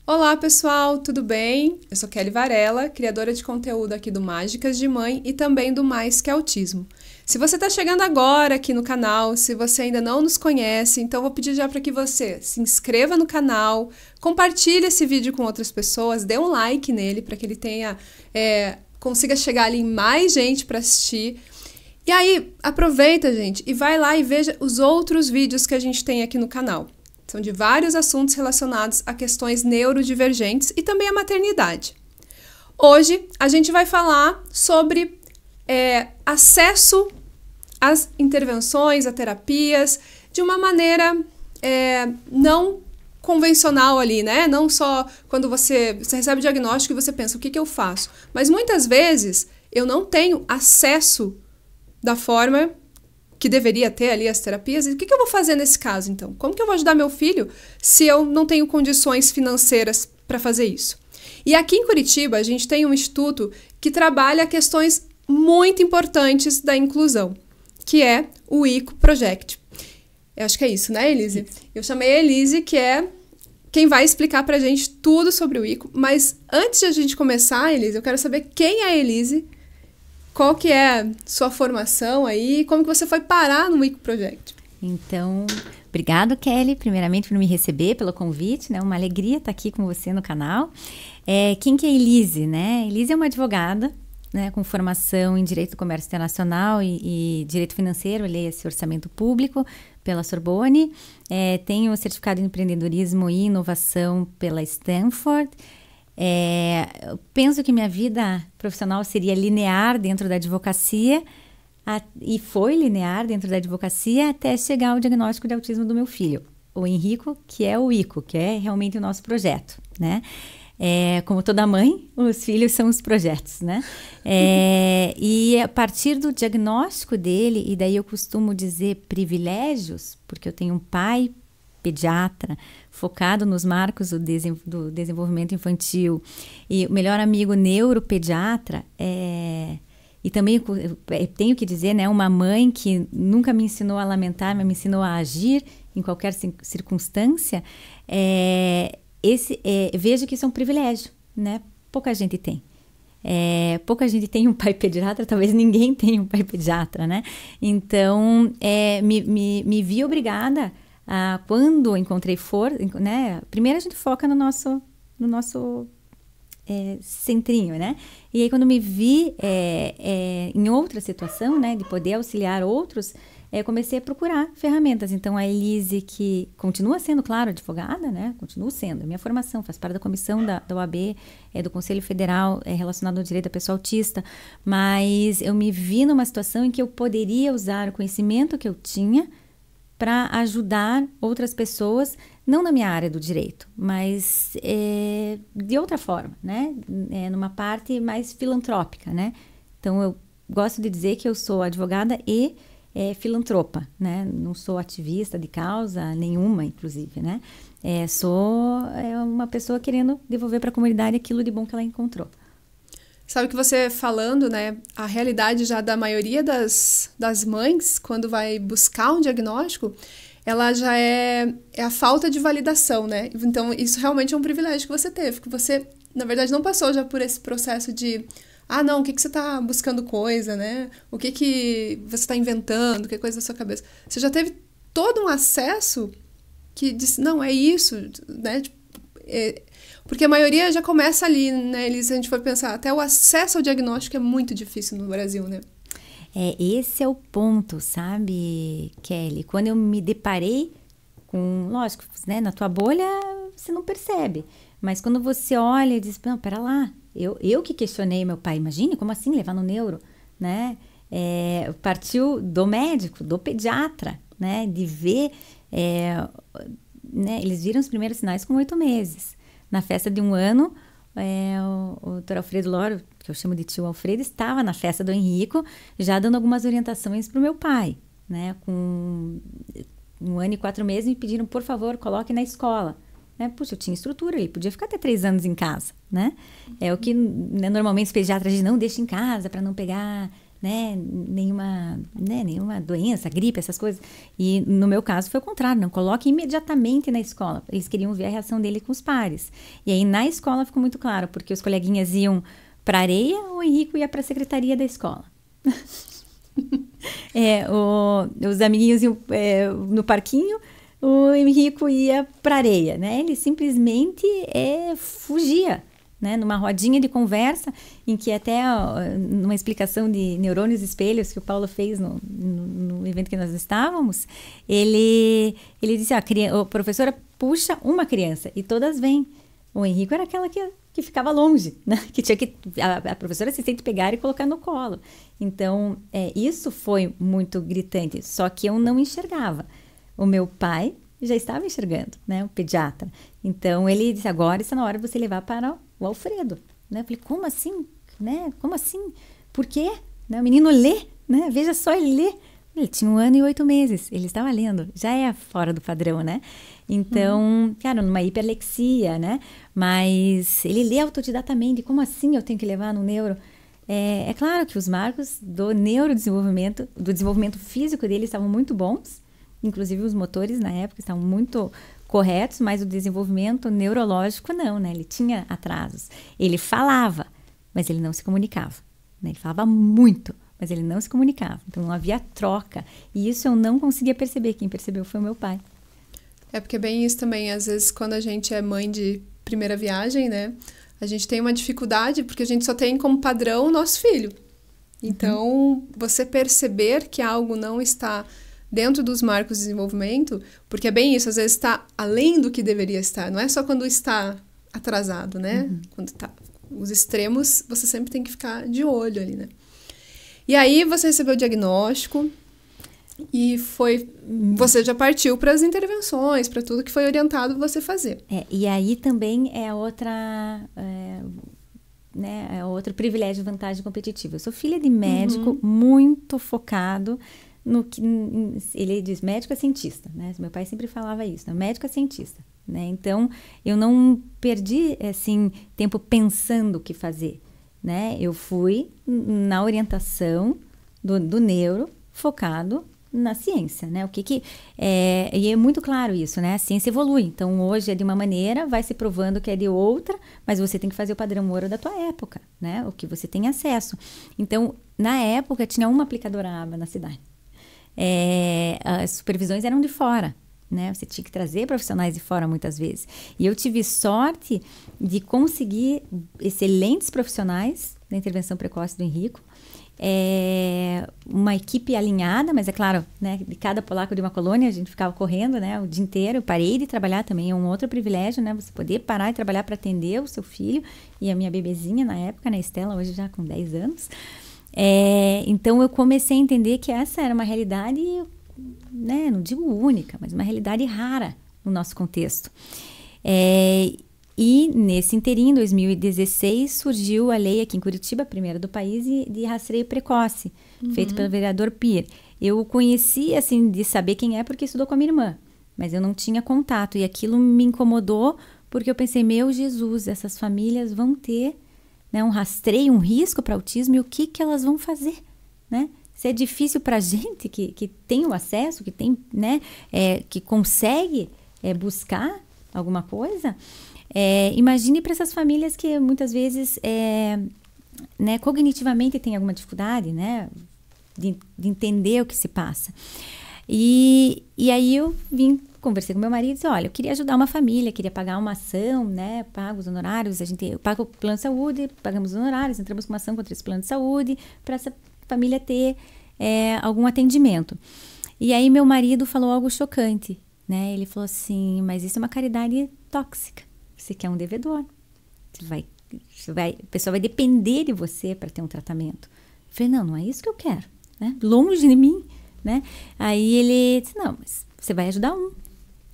Olá, pessoal, tudo bem? Eu sou Kelly Varela, criadora de conteúdo aqui do Mágicas de Mãe e também do Mais Que Autismo. Se você está chegando agora aqui no canal, se você ainda não nos conhece, então vou pedir já para que você se inscreva no canal, compartilhe esse vídeo com outras pessoas, dê um like nele para que ele consiga chegar ali em mais gente para assistir. E aí, aproveita, gente, e vai lá e veja os outros vídeos que a gente tem aqui no canal. São de vários assuntos relacionados a questões neurodivergentes e também a maternidade. Hoje, a gente vai falar sobre acesso às intervenções, a terapias, de uma maneira não convencional ali, né? Não só quando você recebe o diagnóstico e você pensa, o que eu faço? Mas muitas vezes, eu não tenho acesso da forma que deveria ter ali as terapias. E o que eu vou fazer nesse caso, então? Como que eu vou ajudar meu filho se eu não tenho condições financeiras para fazer isso? E aqui em Curitiba, a gente tem um instituto que trabalha questões muito importantes da inclusão, que é o ICO Project. Eu acho que é isso, né, Elise? Eu chamei a Elise, que é quem vai explicar pra gente tudo sobre o ICO. Mas antes de a gente começar, Elise, eu quero saber quem é a Elise, qual que é a sua formação aí, como que você foi parar no ICO Project? Então, obrigado, Kelly, primeiramente por me receber, pelo convite, né? Uma alegria estar aqui com você no canal. Quem que é a Elise, né? Elise é uma advogada, né, com formação em Direito do Comércio Internacional e Direito Financeiro, leia-se Orçamento Público, pela Sorbonne. Tenho certificado em Empreendedorismo e Inovação pela Stanford. Eu penso que minha vida profissional seria linear dentro da advocacia e foi linear dentro da advocacia até chegar ao diagnóstico de autismo do meu filho, o Henrico, que é o ICO, que é realmente o nosso projeto, né? Como toda mãe, os filhos são os projetos, né? E a partir do diagnóstico dele, e daí eu costumo dizer privilégios, porque eu tenho um pai pediatra, focado nos marcos do desenvolvimento infantil, e o melhor amigo neuropediatra, e também tenho que dizer, né, uma mãe que nunca me ensinou a lamentar, mas me ensinou a agir em qualquer circunstância, vejo que isso é um privilégio, né? Pouca gente tem. Pouca gente tem um pai pediatra, talvez ninguém tenha um pai pediatra, né? Então, me vi obrigada quando encontrei né? Primeiro a gente foca no nosso centrinho, né? E aí quando me vi em outra situação, né, de poder auxiliar outros, comecei a procurar ferramentas. Então a Elise, que continua sendo, claro, advogada, né? Continuo sendo. Minha formação faz parte da comissão da OAB, do Conselho Federal, relacionado ao direito da pessoa autista, mas eu me vi numa situação em que eu poderia usar o conhecimento que eu tinha para ajudar outras pessoas, não na minha área do direito, mas de outra forma, né? Numa parte mais filantrópica, né? Então, eu gosto de dizer que eu sou advogada e filantropa, né? Não sou ativista de causa nenhuma, inclusive, né? Sou uma pessoa querendo devolver para a comunidade aquilo de bom que ela encontrou. Sabe que você falando, né, a realidade já da maioria das mães, quando vai buscar um diagnóstico, ela já é a falta de validação, né? Então, isso realmente é um privilégio que você teve, que você, na verdade, não passou já por esse processo de, não, o que você está buscando coisa, né? O que você está inventando, que coisa da sua cabeça. Você já teve todo um acesso que disse, não, é isso, né? Porque a maioria já começa ali, né, Elisa? Se a gente for pensar, até o acesso ao diagnóstico é muito difícil no Brasil, né? Esse é o ponto, sabe, Kelly? Quando eu me deparei com, lógico, né, na tua bolha você não percebe, mas quando você olha e diz, não, pera lá, eu que questionei meu pai, imagine, como assim levar no neuro, né? Partiu do médico, do pediatra, né, de ver, né, eles viram os primeiros sinais com 8 meses. Na festa de 1 ano, o Dr. Alfredo Loro, que eu chamo de tio Alfredo, estava na festa do Henrico, já dando algumas orientações para o meu pai, né? Com 1 ano e 4 meses, me pediram, por favor, coloque na escola. Né? Puxa, eu tinha estrutura, ele podia ficar até 3 anos em casa, né? É o que, né, normalmente os pediatras dizem, não, deixa em casa para não pegar né, nenhuma doença, gripe, essas coisas. E no meu caso foi o contrário, não coloque imediatamente na escola. Eles queriam ver a reação dele com os pares. E aí na escola ficou muito claro, porque os coleguinhas iam para areia, o Henrico ia para a secretaria da escola. Os amiguinhos iam no parquinho, o Henrico ia para areia, né? Ele simplesmente fugia, né? Numa rodinha de conversa, em que até numa explicação de neurônios espelhos que o Paulo fez no evento que nós estávamos, ele disse, a professora puxa uma criança e todas vêm. O Henrico era aquela que ficava longe, né? Que tinha que a professora assistente pegar e colocar no colo. Então, isso foi muito gritante, só que eu não enxergava. O meu pai já estava enxergando, né? O pediatra. Então, ele disse, agora está na hora de você levar para o Alfredo. Né? Eu falei, como assim? Né? Como assim? Por quê? Né? O menino lê, né? Veja só, ele lê. Ele tinha 1 ano e 8 meses, ele estava lendo, já é fora do padrão, né? Então, cara, numa hiperlexia, né? Mas ele lê autodidatamente, como assim eu tenho que levar no neuro? É claro que os marcos do neurodesenvolvimento, do desenvolvimento físico dele estavam muito bons, inclusive os motores na época estavam muito corretos, mas o desenvolvimento neurológico não, né? Ele tinha atrasos. Ele falava, mas ele não se comunicava, né? Ele falava muito, mas ele não se comunicava. Então, não havia troca. E isso eu não conseguia perceber. Quem percebeu foi o meu pai. Porque é bem isso também. Às vezes, quando a gente é mãe de primeira viagem, né? A gente tem uma dificuldade porque a gente só tem como padrão o nosso filho. Então, você perceber que algo não está dentro dos marcos de desenvolvimento, porque é bem isso, às vezes está além do que deveria estar. Não é só quando está atrasado, né? Quando está os extremos, você sempre tem que ficar de olho ali, né? E aí você recebeu o diagnóstico e você já partiu para as intervenções, para tudo que foi orientado você fazer. E aí também é outro privilégio, vantagem competitiva. Eu sou filha de médico muito focado no que ele diz, médico é cientista, né? Meu pai sempre falava isso, né? Médico é cientista, né? Então eu não perdi assim tempo pensando o que fazer. Né? Eu fui na orientação do neuro focado na ciência, né? E é muito claro isso, né? A ciência evolui. Então, hoje é de uma maneira, vai se provando que é de outra, mas você tem que fazer o padrão ouro da tua época, né? O que você tem acesso. Então, na época, tinha uma aplicadora ABA na cidade. As supervisões eram de fora, né? Você tinha que trazer profissionais de fora muitas vezes. E eu tive sorte de conseguir excelentes profissionais da intervenção precoce do Henrico, uma equipe alinhada, mas é claro, né, de cada polaco de uma colônia a gente ficava correndo, né, o dia inteiro. Eu parei de trabalhar também, é um outro privilégio, né, você poder parar e trabalhar para atender o seu filho e a minha bebezinha na época, né, Estela, hoje já com 10 anos. Então eu comecei a entender que essa era uma realidade, né, não digo única, mas uma realidade rara no nosso contexto. E nesse inteirinho, em 2016, surgiu a lei aqui em Curitiba, a primeira do país, de rastreio precoce, feito pelo vereador Pier. Eu conheci, assim, de saber quem é, porque estudou com a minha irmã, mas eu não tinha contato. E aquilo me incomodou, porque eu pensei, meu Jesus, essas famílias vão ter, né, um rastreio, um risco para autismo, e o que elas vão fazer, né? Se é difícil para a gente que tem o acesso, que tem, né, que consegue buscar alguma coisa, imagine para essas famílias que muitas vezes né, cognitivamente tem alguma dificuldade, né, de entender o que se passa. E aí eu conversei com meu marido e disse, olha, eu queria ajudar uma família, queria pagar uma ação, né, pago os honorários, eu pago o plano de saúde, pagamos os honorários, entramos com uma ação contra esse plano de saúde, para essa família ter algum atendimento. E aí meu marido falou algo chocante, né? Ele falou assim, mas isso é uma caridade tóxica. Você quer um devedor. A pessoa vai depender de você para ter um tratamento. Eu falei, não é isso que eu quero, né? Longe de mim, né? Aí ele disse, não, mas você vai ajudar um.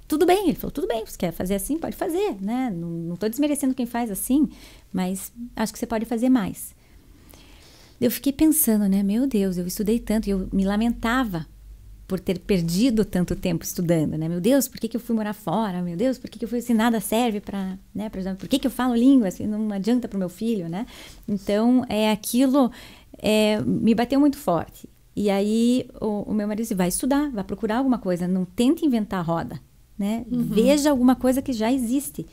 Tudo bem, ele falou, tudo bem, você quer fazer assim, pode fazer, né? Não estou desmerecendo quem faz assim, mas acho que você pode fazer mais. Eu fiquei pensando, né? Meu Deus, eu estudei tanto e eu me lamentava por ter perdido tanto tempo estudando, né? Meu Deus, por que eu fui morar fora? Meu Deus, por que eu fui assim, nada serve para, né? Por que eu falo línguas? Não adianta para o meu filho, né? Então, aquilo me bateu muito forte. E aí o meu marido disse, vai estudar, vai procurar alguma coisa, não tenta inventar a roda, né? Veja alguma coisa que já existe.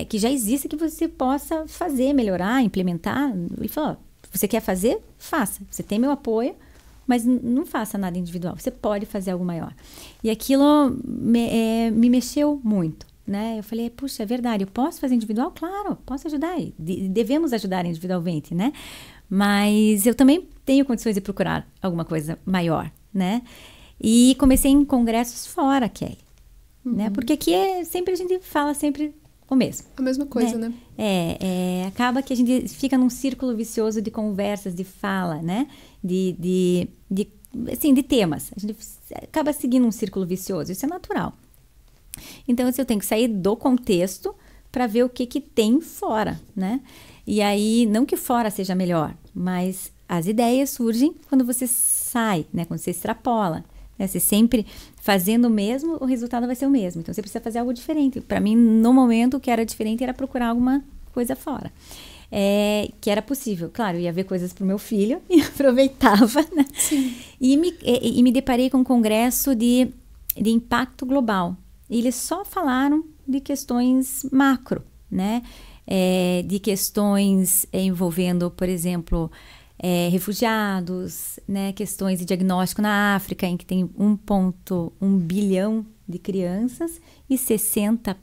Que você possa fazer, melhorar, implementar. Ele falou, você quer fazer? Faça. Você tem meu apoio, mas não faça nada individual. Você pode fazer algo maior. E aquilo me mexeu muito, né? Eu falei, puxa, é verdade, eu posso fazer individual? Claro, posso ajudar. Devemos ajudar individualmente, né? Mas eu também tenho condições de procurar alguma coisa maior, né? E comecei em congressos fora, Kelly. Né? Porque aqui sempre a gente fala sempre o mesmo. A mesma coisa, né? Acaba que a gente fica num círculo vicioso de conversas, de fala, né? De temas. A gente acaba seguindo um círculo vicioso. Isso é natural. Então, eu tenho que sair do contexto para ver o que tem fora, né? E aí, não que fora seja melhor, mas as ideias surgem quando você sai, né? Quando você extrapola. Você sempre fazendo o mesmo, o resultado vai ser o mesmo. Então, você precisa fazer algo diferente. Para mim, no momento, o que era diferente era procurar alguma coisa fora. Que era possível. Claro, eu ia ver coisas para o meu filho e aproveitava, né? Sim. E me deparei com um congresso de impacto global. E eles só falaram de questões macro, né? De questões envolvendo, por exemplo, refugiados, né? Questões de diagnóstico na África, em que tem 1,1 bilhão de crianças e 60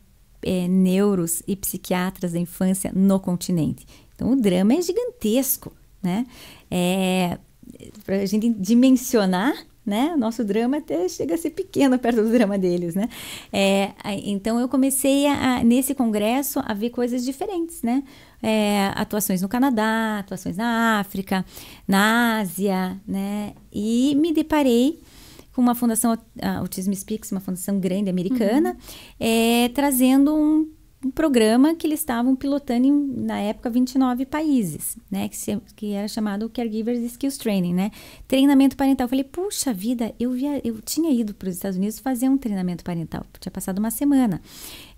neuros e psiquiatras da infância no continente. Então, o drama é gigantesco, né? Para a gente dimensionar, né? Nosso drama até chega a ser pequeno perto do drama deles, né? Então, eu comecei, nesse congresso, a ver coisas diferentes, né? Atuações no Canadá, atuações na África, na Ásia, né? E me deparei com uma fundação, a Autism Speaks, uma fundação grande americana, trazendo um programa que eles estavam pilotando na época 29 países, né? Que era chamado Caregivers Skills Training, né? Treinamento parental. Eu falei, puxa vida, eu tinha ido para os Estados Unidos fazer um treinamento parental. Tinha passado uma semana.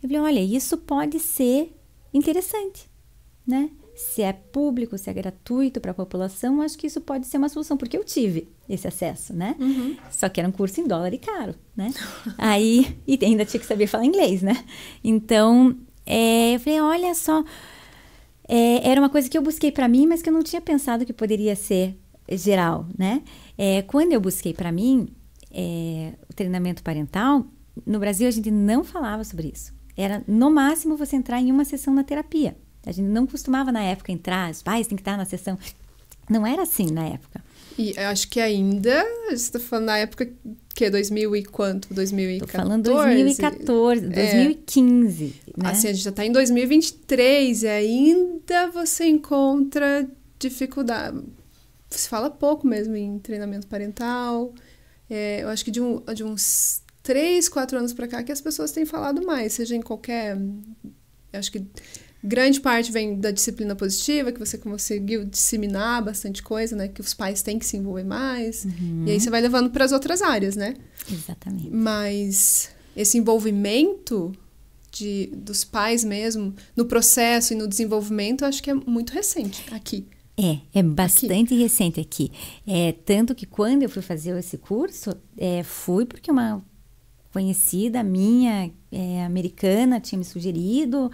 Eu falei, olha, isso pode ser interessante, né? Se é público, se é gratuito para a população, acho que isso pode ser uma solução, porque eu tive esse acesso, né? Só que era um curso em dólar e caro, né? Aí, e ainda tinha que saber falar inglês, né? Então, eu falei, olha só, era uma coisa que eu busquei para mim, mas que eu não tinha pensado que poderia ser geral, né? Quando eu busquei para mim o treinamento parental, no Brasil a gente não falava sobre isso. Era, no máximo, você entrar em uma sessão na terapia. A gente não costumava, na época, entrar, os pais têm que estar na sessão. Não era assim na época. E eu acho que ainda, você está falando na época, que 2000 e quanto? 2014? Estou falando 2014, 2015. Né? Assim, a gente já está em 2023 e ainda você encontra dificuldade. Se fala pouco mesmo em treinamento parental. Eu acho que de uns 3, 4 anos para cá que as pessoas têm falado mais, seja em qualquer... Eu acho que grande parte vem da disciplina positiva, que você conseguiu disseminar bastante coisa, né? Que os pais têm que se envolver mais. E aí você vai levando para as outras áreas, né? Exatamente. Mas esse envolvimento dos pais mesmo, no processo e no desenvolvimento, eu acho que é muito recente aqui. É bastante recente aqui. Tanto que quando eu fui fazer esse curso, fui porque uma conhecida minha, americana, tinha me sugerido,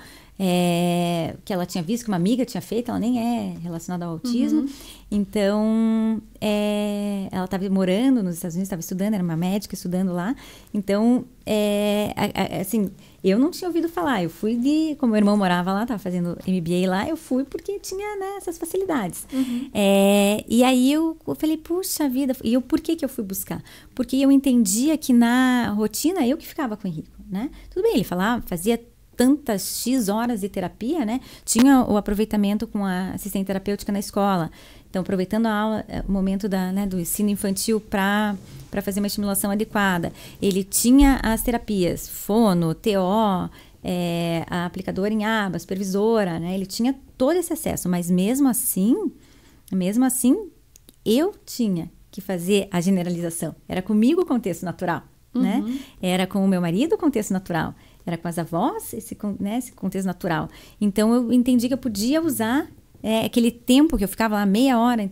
que ela tinha visto, que uma amiga tinha feito, ela nem é relacionada ao autismo. Então, ela estava morando nos Estados Unidos, estava estudando, era uma médica estudando lá. Então, assim, eu não tinha ouvido falar. Eu fui como meu irmão morava lá, estava fazendo MBA lá, eu fui porque tinha, né, essas facilidades. E aí eu falei, puxa vida, e por que eu fui buscar? Porque eu entendia que na rotina eu que ficava com o Henrico, né? Tudo bem, ele falava, fazia tantas X horas de terapia, né? Tinha o aproveitamento com a assistente terapêutica na escola. Então, aproveitando a aula, o momento do ensino infantil para fazer uma estimulação adequada. Ele tinha as terapias, fono, TO, a aplicadora em aba, supervisora, né? Ele tinha todo esse acesso, mas mesmo assim, eu tinha que fazer a generalização. Era comigo o contexto natural, né? Era com o meu marido o contexto natural. Era com as avós esse contexto natural. Então, eu entendi que eu podia usar Aquele tempo que eu ficava lá meia hora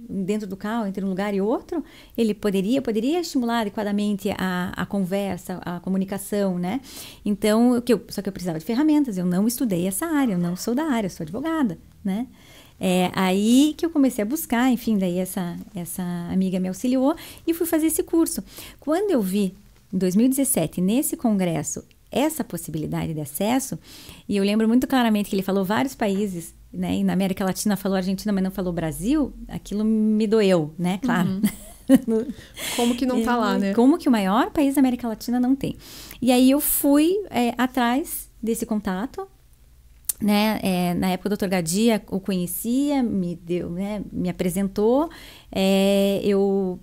dentro do carro, entre um lugar e outro, ele poderia estimular adequadamente a conversa, a comunicação, né? Então, só que eu precisava de ferramentas, eu não estudei essa área, eu não sou da área, eu sou advogada, né? Aí que eu comecei a buscar, enfim, daí essa amiga me auxiliou e fui fazer esse curso. Quando eu vi, em 2017, nesse congresso, essa possibilidade de acesso, e eu lembro muito claramente que ele falou vários países, né? E na América Latina falou Argentina, mas não falou Brasil, aquilo me doeu, né? Claro. Como que não tá lá, né? Como que o maior país da América Latina não tem. E aí eu fui atrás desse contato, né? Na época o Dr. Gadia o conhecia, me deu, né? Me apresentou, eu,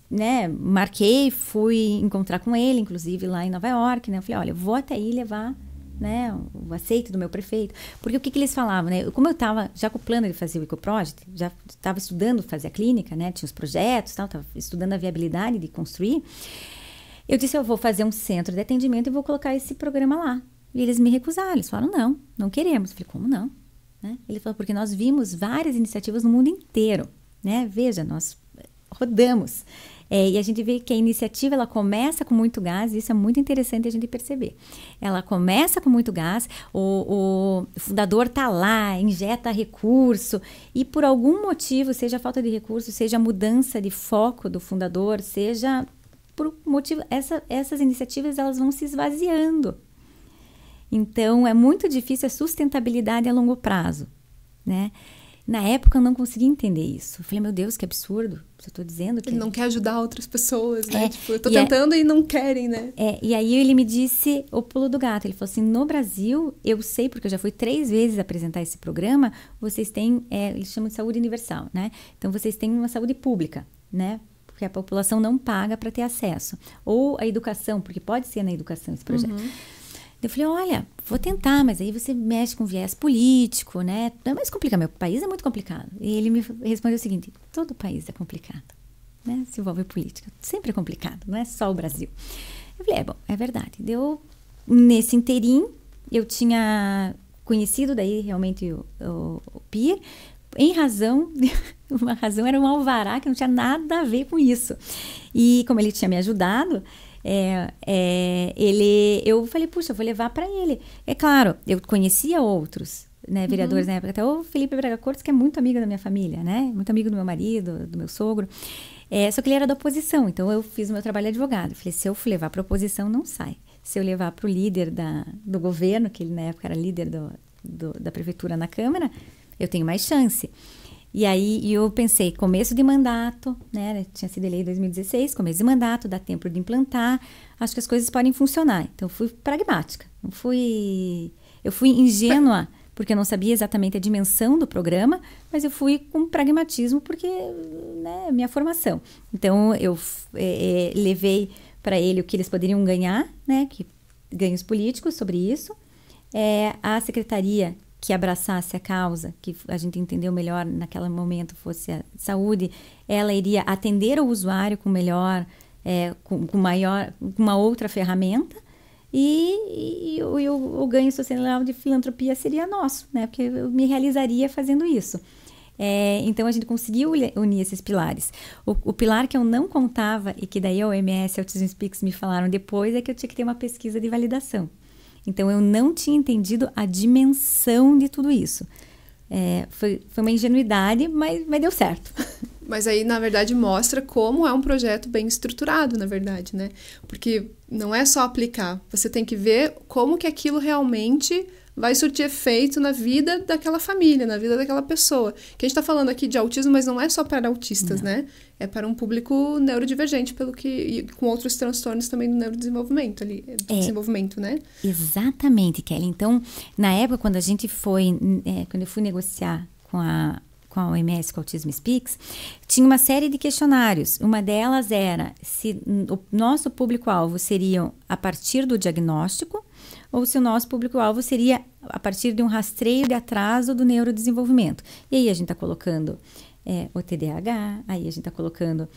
né, marquei, fui encontrar com ele, inclusive lá em Nova York, né? Eu falei, olha, eu vou até aí levar, né, o aceite do meu prefeito. Porque o que eles falavam, né? Como eu estava já com o plano de fazer o EcoProject, já estava estudando fazer a clínica, né? Tinha os projetos, estava estudando a viabilidade de construir. Eu disse, eu vou fazer um centro de atendimento e vou colocar esse programa lá. E eles me recusaram, eles falaram, não queremos. Eu falei, como não? Né? Ele falou, porque nós vimos várias iniciativas no mundo inteiro, né? Veja, nós rodamos. E a gente vê que a iniciativa, ela começa com muito gás, e isso é muito interessante a gente perceber. Ela começa com muito gás, o fundador está lá, injeta recurso, e por algum motivo, seja a falta de recurso, seja a mudança de foco do fundador, seja por motivo, essas iniciativas elas vão se esvaziando. Então, é muito difícil a sustentabilidade a longo prazo, né? Na época, eu não conseguia entender isso. Eu falei, meu Deus, que absurdo. Eu estou dizendo que... Ele não quer ajudar outras pessoas, né? Tipo, eu estou tentando e não querem, né? E aí, ele me disse o pulo do gato. Ele falou assim, no Brasil, eu sei, porque eu já fui 3 vezes apresentar esse programa, vocês têm, eles chamam de saúde universal, né? Então, vocês têm uma saúde pública, né? Porque a população não paga para ter acesso. Ou a educação, porque pode ser na educação esse projeto. Eu falei, olha, vou tentar, mas aí você mexe com viés político, né? É mais complicado, meu país é muito complicado. E ele me respondeu o seguinte, todo país é complicado, né? Se envolve política, sempre é complicado, não é só o Brasil. Eu falei, bom, é verdade. Nesse inteirinho, eu tinha conhecido daí realmente o PIR, em razão, uma razão era um alvará que não tinha nada a ver com isso. E como ele tinha me ajudado... eu falei, puxa, eu vou levar para ele. É claro, eu conhecia outros, né, vereadores na época, até o Felipe Braga Cortes, que é muito amigo da minha família, né, muito amigo do meu marido, do meu sogro, só que ele era da oposição, então eu fiz o meu trabalho de advogado. Falei, se eu levar para a oposição, não sai. Se eu levar para o líder do governo, que ele na época era líder da prefeitura na Câmara, eu tenho mais chance. E aí eu pensei, começo de mandato, né? Tinha sido eleito em 2016, começo de mandato, dá tempo de implantar, acho que as coisas podem funcionar. Então, eu fui pragmática, eu fui ingênua, porque eu não sabia exatamente a dimensão do programa, mas eu fui com pragmatismo, porque, né, minha formação. Então, eu levei para ele o que eles poderiam ganhar, né? Que ganhos políticos sobre isso. A secretaria que abraçasse a causa, que a gente entendeu melhor naquele momento fosse a saúde, ela iria atender o usuário com melhor, com uma outra ferramenta, e o ganho social de filantropia seria nosso, né? Porque eu me realizaria fazendo isso. Então, a gente conseguiu unir esses pilares. O pilar que eu não contava, e que daí a OMS e a Autism Speaks me falaram depois, é que eu tinha que ter uma pesquisa de validação. Então, eu não tinha entendido a dimensão de tudo isso. Foi uma ingenuidade, mas deu certo. Mas aí, na verdade, mostra como é um projeto bem estruturado, na verdade, né? Porque não é só aplicar. Você tem que ver como que aquilo realmente vai surtir efeito na vida daquela família, na vida daquela pessoa. Que a gente está falando aqui de autismo, mas não é só para autistas, né? É para um público neurodivergente, e com outros transtornos também do neurodesenvolvimento ali, do desenvolvimento, né? Exatamente, Kelly. Então, na época, quando eu fui negociar com a OMS, com a Autism Speaks, tinha uma série de questionários. Uma delas era se o nosso público-alvo seria a partir do diagnóstico, ou se o nosso público-alvo seria a partir de um rastreio de atraso do neurodesenvolvimento. E aí a gente está colocando o TDAH, aí a gente está colocando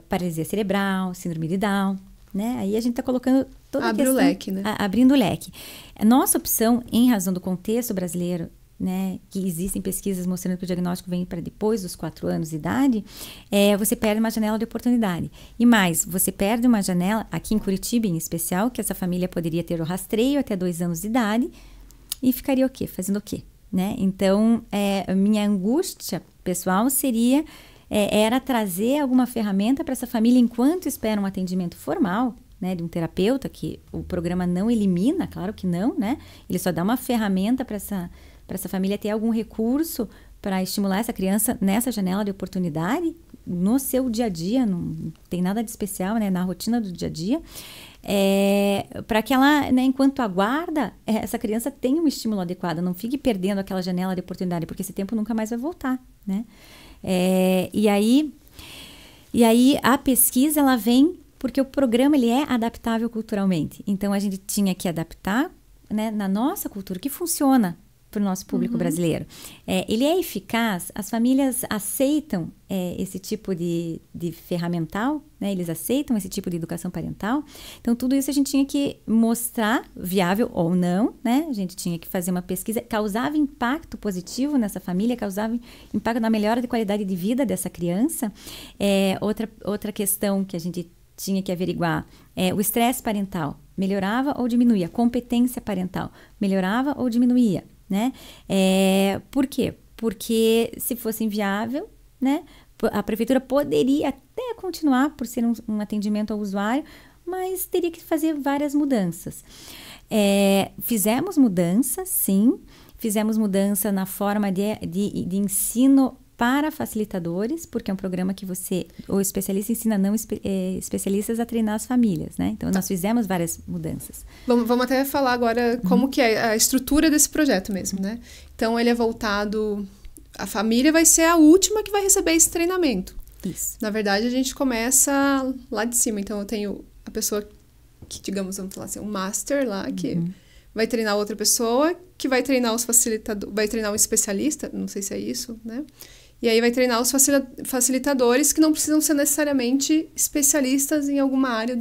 paralisia cerebral, síndrome de Down, né? Aí a gente está colocando toda a questão... Abre o leque, né? Abrindo o leque. A nossa opção, em razão do contexto brasileiro, né, que existem pesquisas mostrando que o diagnóstico vem para depois dos 4 anos de idade, você perde uma janela de oportunidade. E mais, você perde uma janela, aqui em Curitiba em especial, que essa família poderia ter o rastreio até 2 anos de idade e ficaria o quê? Fazendo o quê? Né? Então, a minha angústia pessoal era trazer alguma ferramenta para essa família enquanto espera um atendimento formal, né, de um terapeuta, que o programa não elimina, claro que não, né? Ele só dá uma ferramenta para essa família ter algum recurso para estimular essa criança nessa janela de oportunidade, no seu dia a dia, não tem nada de especial, né, na rotina do dia a dia, para que ela, né, enquanto aguarda, essa criança tenha um estímulo adequado, não fique perdendo aquela janela de oportunidade, porque esse tempo nunca mais vai voltar, né? E aí a pesquisa, ela vem porque o programa, ele é adaptável culturalmente. Então, a gente tinha que adaptar, né, na nossa cultura, que funciona para o nosso público brasileiro. Ele é eficaz, as famílias aceitam esse tipo de ferramental, né, eles aceitam esse tipo de educação parental. Então, tudo isso a gente tinha que mostrar, viável ou não, né? A gente tinha que fazer uma pesquisa, causava impacto positivo nessa família, causava impacto na melhora de qualidade de vida dessa criança. Outra questão que a gente tinha que averiguar o estresse parental, melhorava ou diminuía? Competência parental, melhorava ou diminuía? Né? Por quê? Porque se fosse inviável, né, a prefeitura poderia até continuar por ser um atendimento ao usuário, mas teria que fazer várias mudanças. Fizemos mudanças, sim, fizemos mudança na forma de ensino para facilitadores, porque é um programa que o especialista ensina especialistas a treinar as famílias, né? Então, nós fizemos várias mudanças. Vamos até falar agora como que é a estrutura desse projeto mesmo, né? Então, ele é voltado... A família vai ser a última que vai receber esse treinamento. Isso. Na verdade, a gente começa lá de cima. Então, eu tenho a pessoa que, digamos, vamos falar assim, um master lá, que vai treinar outra pessoa, que vai treinar os facilitadores, vai treinar um especialista, não sei se é isso, né? E aí vai treinar os facilitadores que não precisam ser necessariamente especialistas em alguma área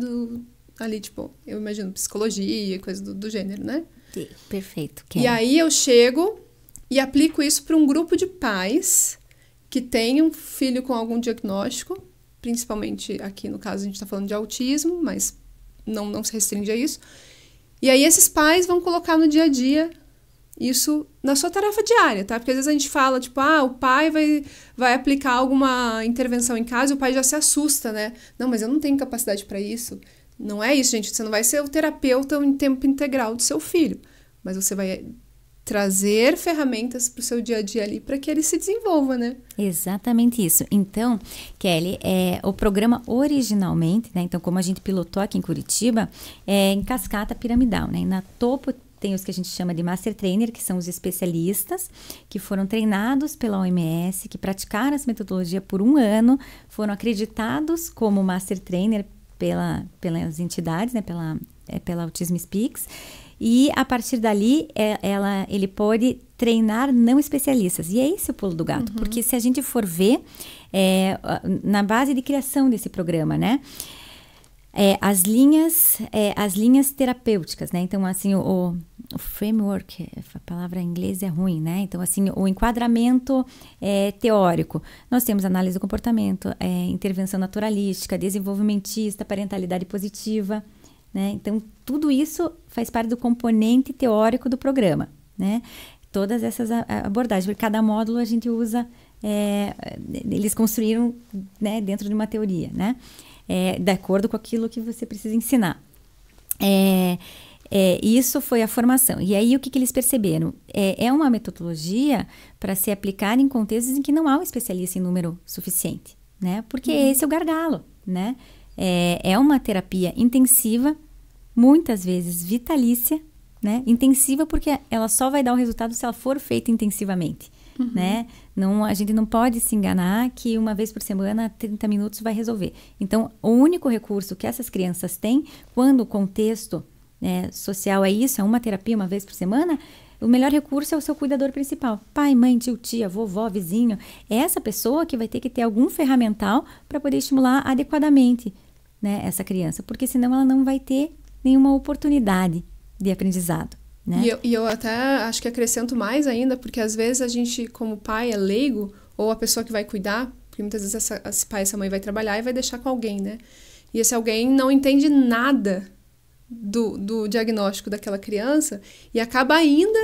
ali, tipo, eu imagino, psicologia, coisa do gênero, né? Perfeito. E aí eu chego e aplico isso para um grupo de pais que tem um filho com algum diagnóstico, principalmente aqui no caso a gente está falando de autismo, mas não se restringe a isso. E aí esses pais vão colocar no dia a dia isso na sua tarefa diária, tá? Porque às vezes a gente fala, tipo, o pai vai aplicar alguma intervenção em casa e o pai já se assusta, né? Não, mas eu não tenho capacidade para isso. Não é isso, gente. Você não vai ser o terapeuta em tempo integral do seu filho, mas você vai trazer ferramentas para o seu dia a dia ali para que ele se desenvolva, né? Exatamente isso. Então, Kelly, o programa originalmente, né? Então, como a gente pilotou aqui em Curitiba, em cascata piramidal, né? E na topo tem os que a gente chama de Master Trainer, que são os especialistas que foram treinados pela OMS, que praticaram essa metodologia por 1 ano, foram acreditados como Master Trainer pelas entidades, né, pela Autism Speaks, e a partir dali ele pode treinar não especialistas. E é esse o pulo do gato, porque se a gente for ver na base de criação desse programa, né, as linhas terapêuticas, né? Então, assim, o framework, a palavra em inglês é ruim, né? Então, assim, o enquadramento teórico. Nós temos análise do comportamento, intervenção naturalística, desenvolvimentista, parentalidade positiva, né? Então, tudo isso faz parte do componente teórico do programa, né? Todas essas abordagens, porque cada módulo a gente usa, eles construíram, né, dentro de uma teoria, né? De acordo com aquilo que você precisa ensinar. Isso foi a formação. E aí, o que eles perceberam? É uma metodologia para ser aplicada em contextos em que não há um especialista em número suficiente, né? Porque esse é o gargalo, né? É uma terapia intensiva, muitas vezes vitalícia, né? Intensiva porque ela só vai dar o resultado se ela for feita intensivamente. Né? A gente não pode se enganar que uma vez por semana, 30 minutos vai resolver. Então, o único recurso que essas crianças têm, quando o contexto, né, social é isso, é uma terapia uma vez por semana, o melhor recurso é o seu cuidador principal. Pai, mãe, tio, tia, vovó, vizinho. É essa pessoa que vai ter que ter algum ferramental para poder estimular adequadamente, né, essa criança. Porque senão ela não vai ter nenhuma oportunidade de aprendizado. né? E eu até acho que acrescento mais ainda, porque às vezes a gente, como pai, é leigo, ou a pessoa que vai cuidar, porque muitas vezes esse pai e essa mãe vai trabalhar e vai deixar com alguém, né? E esse alguém não entende nada do diagnóstico daquela criança e acaba ainda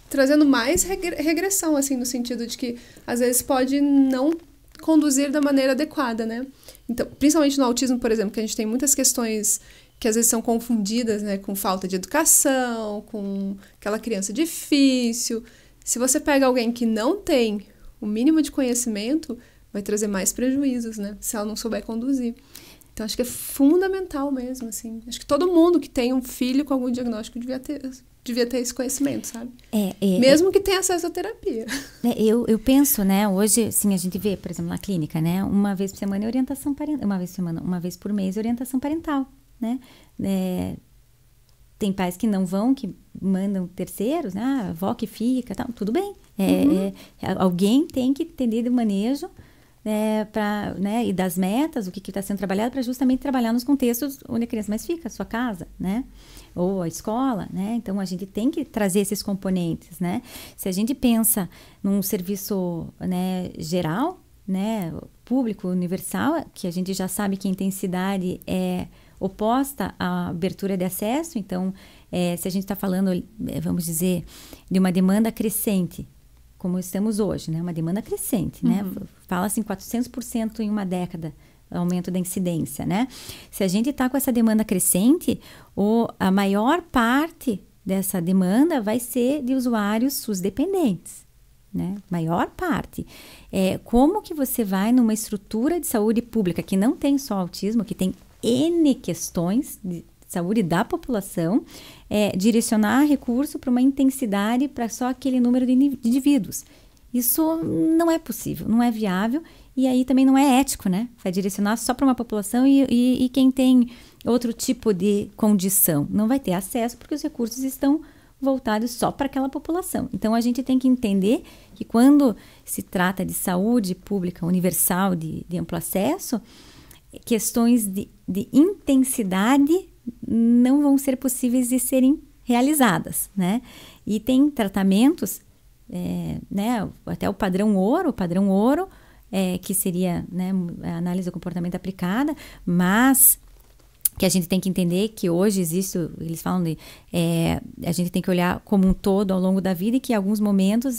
trazendo mais regressão, assim, no sentido de que às vezes pode não conduzir da maneira adequada, né? Então, principalmente no autismo, por exemplo, que a gente tem muitas questões que às vezes são confundidas, né, com falta de educação, com aquela criança difícil. Se você pega alguém que não tem o mínimo de conhecimento, vai trazer mais prejuízos, né, se ela não souber conduzir. Então, acho que é fundamental mesmo, assim. Acho que todo mundo que tem um filho com algum diagnóstico devia ter esse conhecimento, sabe? Mesmo que tenha acesso à terapia. Eu penso, né, hoje, assim, a gente vê, por exemplo, na clínica, né, uma vez por semana é orientação parental, uma vez por mês orientação parental, né? Tem pais que não vão, que mandam terceiros, né, a avó que fica, tal, tudo bem. Alguém tem que entender do manejo, né, e das metas, o que está sendo trabalhado, para justamente trabalhar nos contextos onde a criança mais fica, a sua casa, né? Ou a escola, né? Então, a gente tem que trazer esses componentes, né? Se a gente pensa num serviço, né, geral, né, público, universal, que a gente já sabe que a intensidade é oposta à abertura de acesso, então, se a gente está falando, vamos dizer, de uma demanda crescente, como estamos hoje, né? Uma demanda crescente, né? Fala-se em 400% em uma década, aumento da incidência, né? Se a gente está com essa demanda crescente, a maior parte dessa demanda vai ser de usuários SUS dependentes, né? Maior parte. Como que você vai numa estrutura de saúde pública que não tem só autismo, que tem N questões de saúde da população, direcionar recurso para uma intensidade para só aquele número de indivíduos. Isso não é possível, não é viável e aí também não é ético, né? Vai direcionar só para uma população e quem tem outro tipo de condição não vai ter acesso porque os recursos estão voltados só para aquela população. Então, a gente tem que entender que quando se trata de saúde pública universal, de amplo acesso, questões de intensidade não vão ser possíveis de serem realizadas, né? E tem tratamentos, né, até o padrão ouro, que seria, né, a análise do comportamento aplicada, mas que a gente tem que entender que hoje existe, eles falam de, a gente tem que olhar como um todo ao longo da vida e que em alguns momentos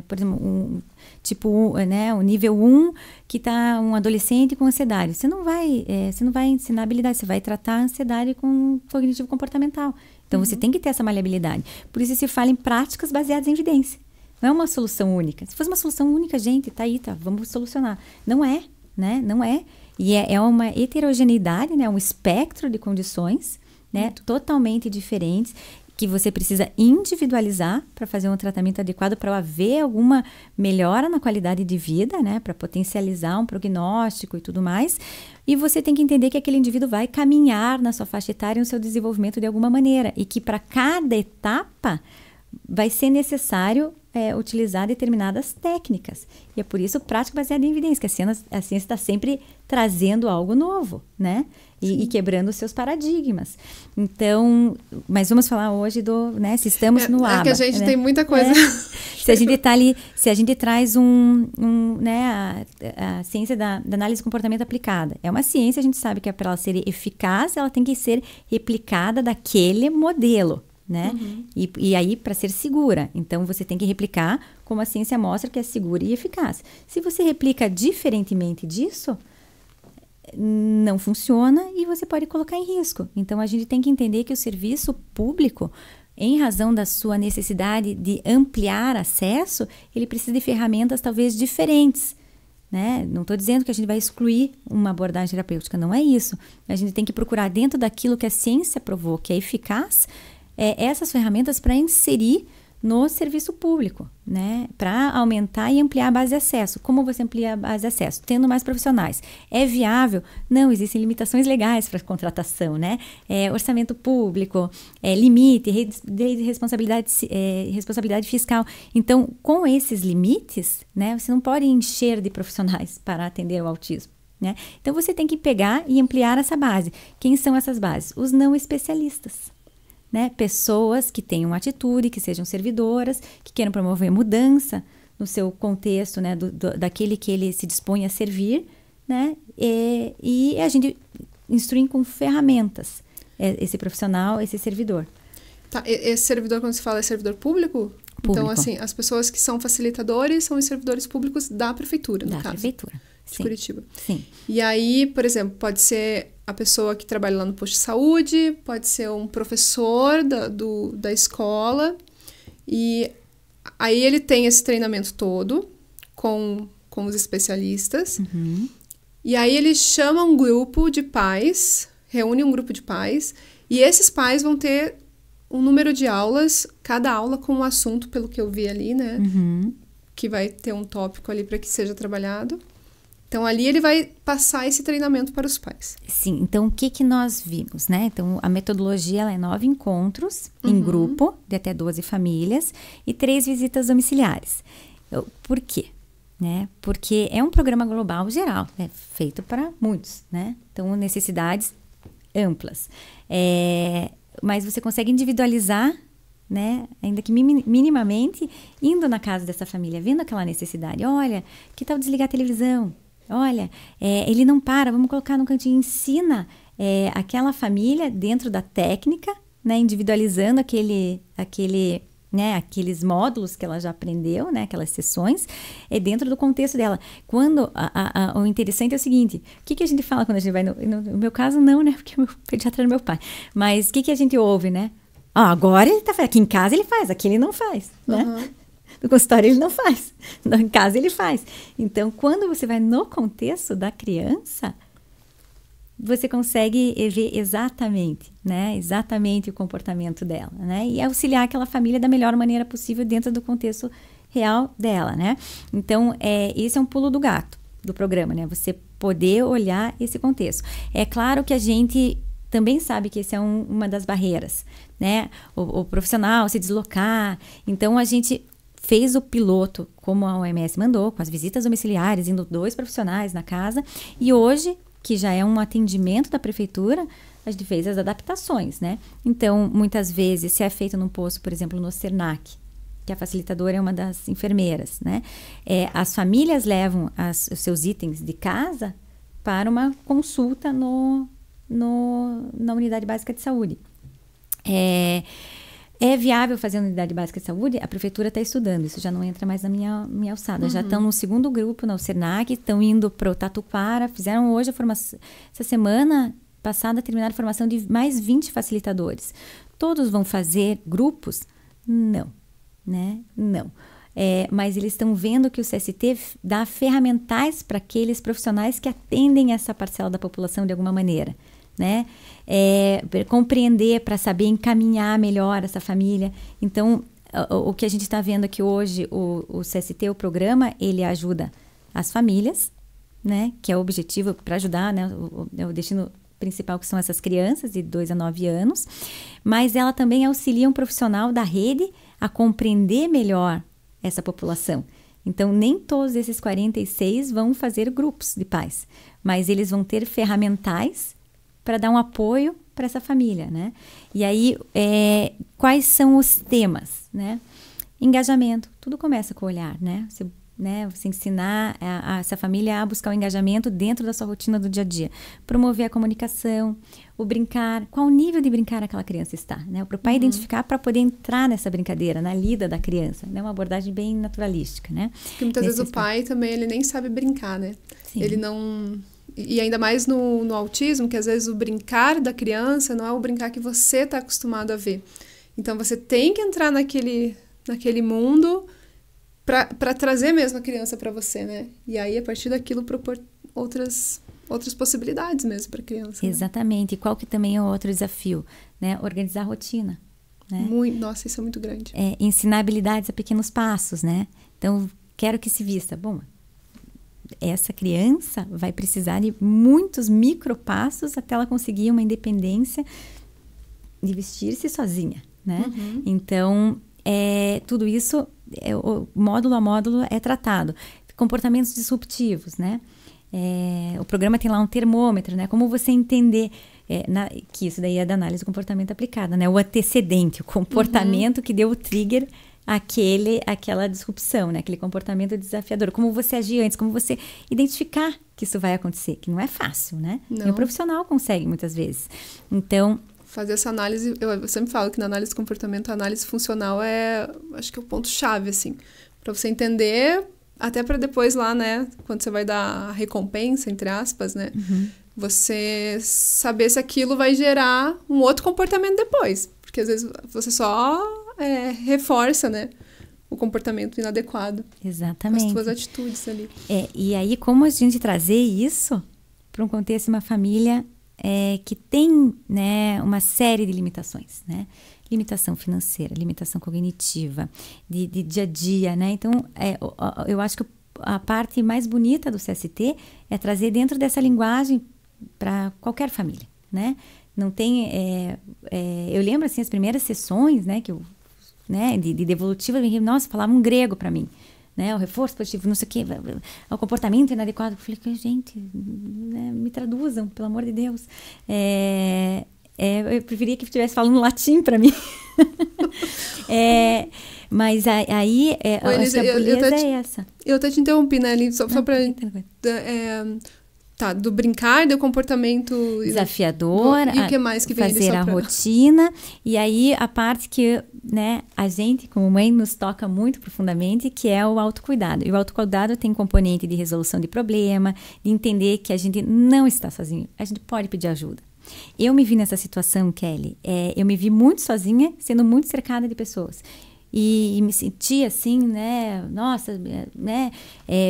por exemplo, né, o nível 1 que está um adolescente com ansiedade. Você não vai ensinar habilidade, você vai tratar a ansiedade com cognitivo comportamental. Então, você tem que ter essa maleabilidade. Por isso se fala em práticas baseadas em evidência. Não é uma solução única. Se fosse uma solução única, gente, tá, vamos solucionar. Não é, né? Não é. E é uma heterogeneidade, né? Um espectro de condições, né? Totalmente diferentes, que você precisa individualizar para fazer um tratamento adequado, para haver alguma melhora na qualidade de vida, né? Para potencializar um prognóstico e tudo mais. E você tem que entender que aquele indivíduo vai caminhar na sua faixa etária e no seu desenvolvimento de alguma maneira. E que para cada etapa vai ser necessário utilizar determinadas técnicas. E é por isso prática baseada em evidência, que a ciência está sempre trazendo algo novo, né? E quebrando os seus paradigmas. Então, mas vamos falar hoje né, se estamos no ABA. Que a gente, né, tem muita coisa. Se a gente tá ali, se a gente traz né, a ciência da análise de comportamento aplicada. É uma ciência, a gente sabe que para ela ser eficaz, ela tem que ser replicada daquele modelo, né? E aí, para ser segura. Então, você tem que replicar como a ciência mostra que é segura e eficaz. Se você replica diferentemente disso, não funciona e você pode colocar em risco. Então, a gente tem que entender que o serviço público, em razão da sua necessidade de ampliar acesso, ele precisa de ferramentas talvez diferentes, né? Não estou dizendo que a gente vai excluir uma abordagem terapêutica, não é isso. A gente tem que procurar dentro daquilo que a ciência provou que é eficaz, essas ferramentas para inserir no serviço público, né? Para aumentar e ampliar a base de acesso. Como você amplia a base de acesso? Tendo mais profissionais. É viável? Não, existem limitações legais para contratação, né? Orçamento público, limite, responsabilidade fiscal. Então, com esses limites, né, você não pode encher de profissionais para atender o autismo, né? Então, você tem que pegar e ampliar essa base. Quem são essas bases? Os não especialistas. né, pessoas que tenham atitude, que sejam servidoras, que queiram promover mudança no seu contexto, né, daquele que ele se dispõe a servir, né, e a gente instrui com ferramentas esse profissional, esse servidor. Tá, esse servidor, quando se fala, é servidor público? Então, assim, as pessoas que são facilitadores são os servidores públicos da prefeitura, no caso. Da prefeitura. De Curitiba. Sim. E aí, por exemplo, pode ser a pessoa que trabalha lá no posto de saúde, pode ser um professor da escola, e aí ele tem esse treinamento todo com os especialistas, e aí ele chama um grupo de pais, reúne um grupo de pais, e esses pais vão ter um número de aulas, cada aula com um assunto, pelo que eu vi ali, né? Que vai ter um tópico ali para que seja trabalhado. Então, ali ele vai passar esse treinamento para os pais. Sim, então o que nós vimos, né? Então, a metodologia ela é 9 encontros em grupo, de até 12 famílias, e 3 visitas domiciliares. Por quê? Né? Porque é um programa global geral, feito para muitos, né? Então, necessidades amplas. Mas você consegue individualizar, né? Ainda que minimamente, indo na casa dessa família, vendo aquela necessidade. Olha, que tal desligar a televisão? Olha, ele não para, vamos colocar no cantinho, ensina aquela família dentro da técnica, né, individualizando aqueles módulos que ela já aprendeu, né, aquelas sessões, dentro do contexto dela. Quando o interessante é o seguinte, o que a gente fala quando a gente vai, no meu caso não, né, porque o meu pediatra era meu pai, mas o que a gente ouve, né? Agora ele tá fazendo, aqui em casa ele faz, aqui ele não faz, né? No consultório ele não faz, em casa ele faz. Então, quando você vai no contexto da criança, você consegue ver exatamente, né? Exatamente o comportamento dela, né? E auxiliar aquela família da melhor maneira possível dentro do contexto real dela, né? Então, esse é um pulo do gato do programa, né? Você poder olhar esse contexto. É claro que a gente também sabe que esse é uma das barreiras, né? O profissional se deslocar. Então, a gente fez o piloto, como a OMS mandou, com as visitas domiciliares, indo 2 profissionais na casa. E hoje, que já é um atendimento da prefeitura, a gente fez as adaptações, né? Então, muitas vezes, se é feito num posto, por exemplo, no Senac, que a facilitadora é uma das enfermeiras, né? As famílias levam os seus itens de casa para uma consulta na unidade básica de saúde. É viável fazer a unidade básica de saúde? A prefeitura está estudando, isso já não entra mais na minha alçada. Já estão no segundo grupo, no Senac, estão indo para o Tatuquara, fizeram hoje a formação, essa semana passada terminaram a formação de mais 20 facilitadores. Todos vão fazer grupos? Não, né? Não. Mas eles estão vendo que o CST dá ferramentais para aqueles profissionais que atendem essa parcela da população de alguma maneira, né? Compreender para saber encaminhar melhor essa família. Então, o que a gente está vendo aqui hoje, o CST, o programa, ele ajuda as famílias, né? Que é o objetivo para ajudar, né? O destino principal, que são essas crianças de 2 a 9 anos, mas ela também auxilia um profissional da rede a compreender melhor essa população. Então, nem todos esses 46 vão fazer grupos de pais, mas eles vão ter ferramentais para dar um apoio para essa família, né? E aí, quais são os temas, né? Engajamento, tudo começa com o olhar, né? Você ensinar essa família a buscar o engajamento dentro da sua rotina do dia a dia. Promover a comunicação, o brincar, qual o nível de brincar aquela criança está, né? Para o pai identificar para poder entrar nessa brincadeira, na lida da criança, né? Uma abordagem bem naturalística, né? Porque muitas vezes o pai também, ele nem sabe brincar, né? Sim. Ele não... E ainda mais no autismo, que às vezes o brincar da criança não é o brincar que você está acostumado a ver. Então, você tem que entrar naquele mundo para trazer mesmo a criança para você, né? E aí, a partir daquilo, propor outras possibilidades mesmo para a criança. Exatamente. Né? E qual que também é o outro desafio? Né? Organizar a rotina. Né? Nossa, isso é muito grande. Ensinar habilidades a pequenos passos, né? Então, quero que se vista. Bom, essa criança vai precisar de muitos micropassos até ela conseguir uma independência de vestir-se sozinha, né? Uhum. Então, tudo isso, módulo a módulo, é tratado. Comportamentos disruptivos, né? O programa tem lá um termômetro, né? Como você entender que isso daí é da análise do comportamento aplicada, né? O antecedente, o comportamento que deu o trigger aquela disrupção, né? Aquele comportamento desafiador. Como você agir antes, como você identificar que isso vai acontecer, que não é fácil, né? Nem o profissional consegue muitas vezes. Então, fazer essa análise, eu sempre falo que na análise do comportamento, a análise funcional acho que é o ponto-chave, assim, para você entender, até para depois lá, né, quando você vai dar a recompensa, entre aspas, né, você saber se aquilo vai gerar um outro comportamento depois, porque às vezes você só reforça, né, o comportamento inadequado. Exatamente. Com as suas atitudes ali. E aí, como a gente trazer isso para um contexto, uma família que tem, né, uma série de limitações, né? Limitação financeira, limitação cognitiva, de dia a dia, né? Então, eu acho que a parte mais bonita do CST é trazer dentro dessa linguagem para qualquer família, né? Não tem... eu lembro, assim, as primeiras sessões, né, que eu, né, de devolutiva, nossa, falavam grego para mim. Né, o reforço positivo, não sei o quê, o comportamento inadequado. Eu falei, gente, né, me traduzam, pelo amor de Deus. Eu preferia que estivesse falando latim para mim. Mas aí, acho que a beleza é essa. Eu até te interrompi, né, Aline, só para... do brincar, do comportamento... desafiador, e o que mais que vem fazer a rotina. E aí, a parte que, né, a gente, como mãe, nos toca muito profundamente, que é o autocuidado. E o autocuidado tem componente de resolução de problema, de entender que a gente não está sozinho. A gente pode pedir ajuda. Eu me vi nessa situação, Kelly. Eu me vi muito sozinha, sendo muito cercada de pessoas. E me senti assim, né? Nossa, né?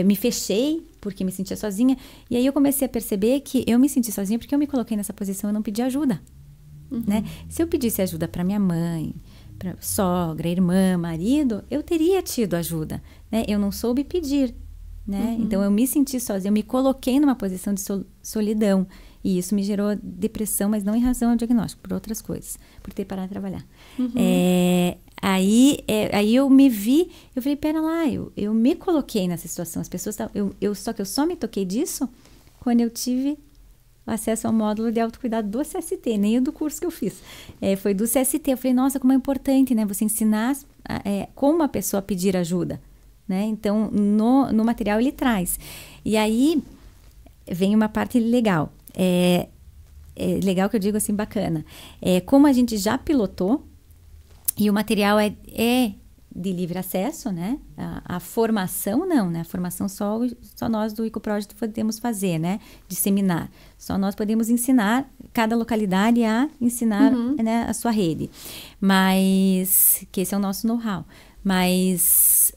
Me fechei porque me sentia sozinha. E aí eu comecei a perceber que eu me senti sozinha porque eu me coloquei nessa posição e não pedi ajuda. Né? Se eu pedisse ajuda para minha mãe, para sogra, irmã, marido, eu teria tido ajuda. Né? Eu não soube pedir. Né? Então eu me senti sozinha, eu me coloquei numa posição de solidão. E isso me gerou depressão, mas não em razão ao diagnóstico, por outras coisas, por ter parado de trabalhar. Aí eu me vi, eu falei, pera lá, eu me coloquei nessa situação. As pessoas só que eu só me toquei disso quando eu tive acesso ao módulo de autocuidado do CST, nem o do curso que eu fiz. Foi do CST. Eu falei, nossa, como é importante, né? Você ensinar como a pessoa pedir ajuda. Né? Então, no material ele traz. E aí vem uma parte legal. Legal que eu digo assim, bacana. Como a gente já pilotou, e o material é de livre acesso, né? A formação não, né? A formação só nós do IcoProject podemos fazer, né? Disseminar. Só nós podemos ensinar cada localidade a ensinar, né, a sua rede. Mas, que esse é o nosso know-how. Mas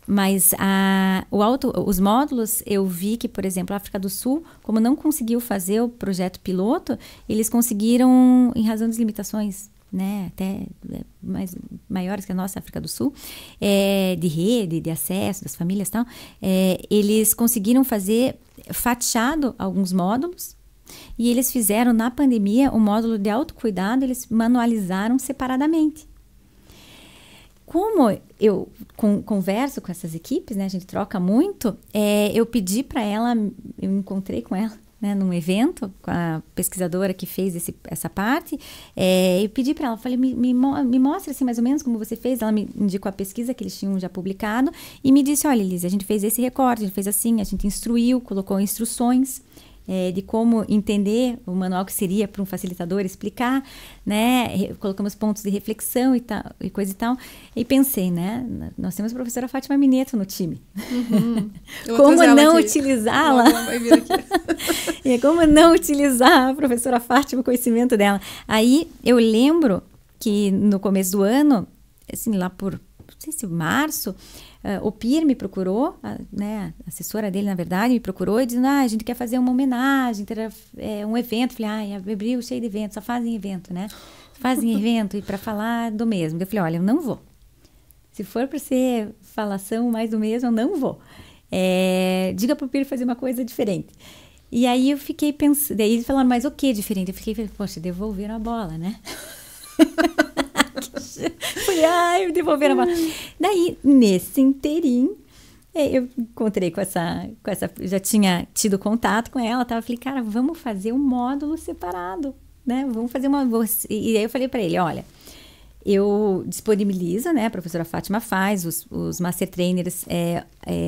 os módulos, eu vi que, por exemplo, a África do Sul, como não conseguiu fazer o projeto piloto, eles conseguiram, em razão das limitações, né, até maiores que a nossa África do Sul, de rede, de acesso das famílias e tal, eles conseguiram fazer fatiado alguns módulos, e eles fizeram, na pandemia, o módulo de autocuidado, eles manualizaram separadamente. Como eu converso com essas equipes, né, a gente troca muito, eu pedi para ela, eu encontrei com ela, né, num evento, com a pesquisadora que fez essa parte, eu pedi para ela, falei, me mostra assim mais ou menos como você fez. Ela me indicou a pesquisa que eles tinham já publicado e me disse, olha, Elise, a gente fez esse recorte, a gente fez assim, a gente instruiu, colocou instruções de como entender o manual, que seria para um facilitador explicar, né? Colocamos pontos de reflexão e coisa e tal. E pensei, né? Nós temos a professora Fátima Mineto no time. Como não utilizá-la? E como não utilizar a professora Fátima, o conhecimento dela? Aí eu lembro que no começo do ano, assim, lá por, não sei se março, o PIR me procurou, né, a assessora dele, na verdade, me procurou e dizendo, a gente quer fazer uma homenagem, ter um evento. Falei, a Abril cheio de evento, só fazem evento, né? Fazem evento e para falar do mesmo. Eu falei, olha, eu não vou. Se for para ser falação mais do mesmo, eu não vou. Diga para o PIR fazer uma coisa diferente. E aí eu fiquei pensando, daí eles falaram, mas o que diferente? Eu fiquei, poxa, devolveram a bola, né? Falei, devolveram a bola. Daí, nesse inteirinho, Eu encontrei com essa, já tinha tido contato com ela, falei, cara, vamos fazer um módulo separado, né? Vamos fazer e aí eu falei para ele, olha, eu disponibilizo, né? A professora Fátima faz, os Master Trainers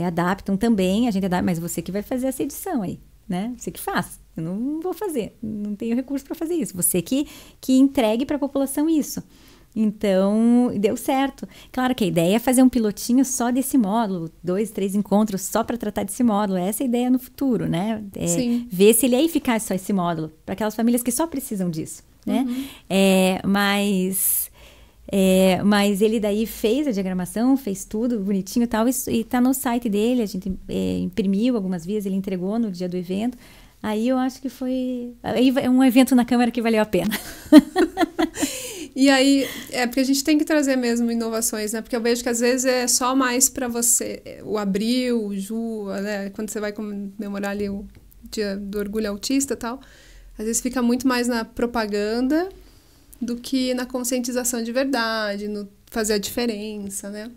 adaptam também, a gente adapta, mas você que vai fazer essa edição aí, né? Você que faz, eu não vou fazer, não tenho recurso para fazer isso, você que entregue para a população isso. Então, deu certo. Claro que a ideia é fazer um pilotinho só desse módulo, 2, 3 encontros só para tratar desse módulo. Essa é a ideia no futuro, né? Sim. Ver se ele é eficaz só esse módulo, para aquelas famílias que só precisam disso, né? Mas ele daí fez a diagramação, fez tudo bonitinho e tal, e tá no site dele, a gente imprimiu algumas vezes, ele entregou no dia do evento. Aí eu acho que foi um evento na Câmara que valeu a pena. E aí, porque a gente tem que trazer mesmo inovações, né? Porque eu vejo que às vezes é só mais para você, o abril, o Ju, né? Quando você vai comemorar ali o Dia do Orgulho Autista e tal, às vezes fica muito mais na propaganda do que na conscientização de verdade, no fazer a diferença, né?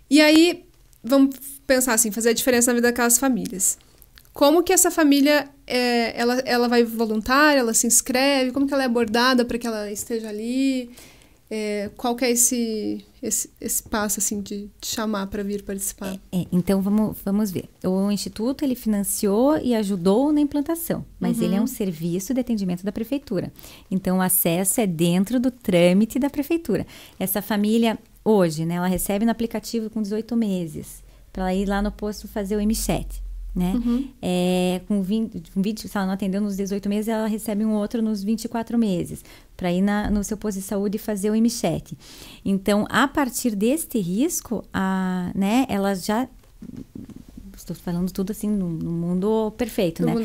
E aí, vamos pensar assim, fazer a diferença na vida daquelas famílias. Como que essa família, ela vai voluntária, ela se inscreve, como que ela é abordada para que ela esteja ali? Qual que é esse passo, assim, de chamar para vir participar? Então, vamos ver. O Instituto, ele financiou e ajudou na implantação, mas ele é um serviço de atendimento da Prefeitura. Então, o acesso é dentro do trâmite da Prefeitura. Essa família, hoje, né, ela recebe no aplicativo com 18 meses, para ela ir lá no posto fazer o M7. Né? Com 20, se ela não atendeu nos 18 meses, ela recebe um outro nos 24 meses, para ir no seu posto de saúde fazer o M7. Então, a partir deste risco, né, ela já... Estou falando tudo assim no mundo perfeito, né? O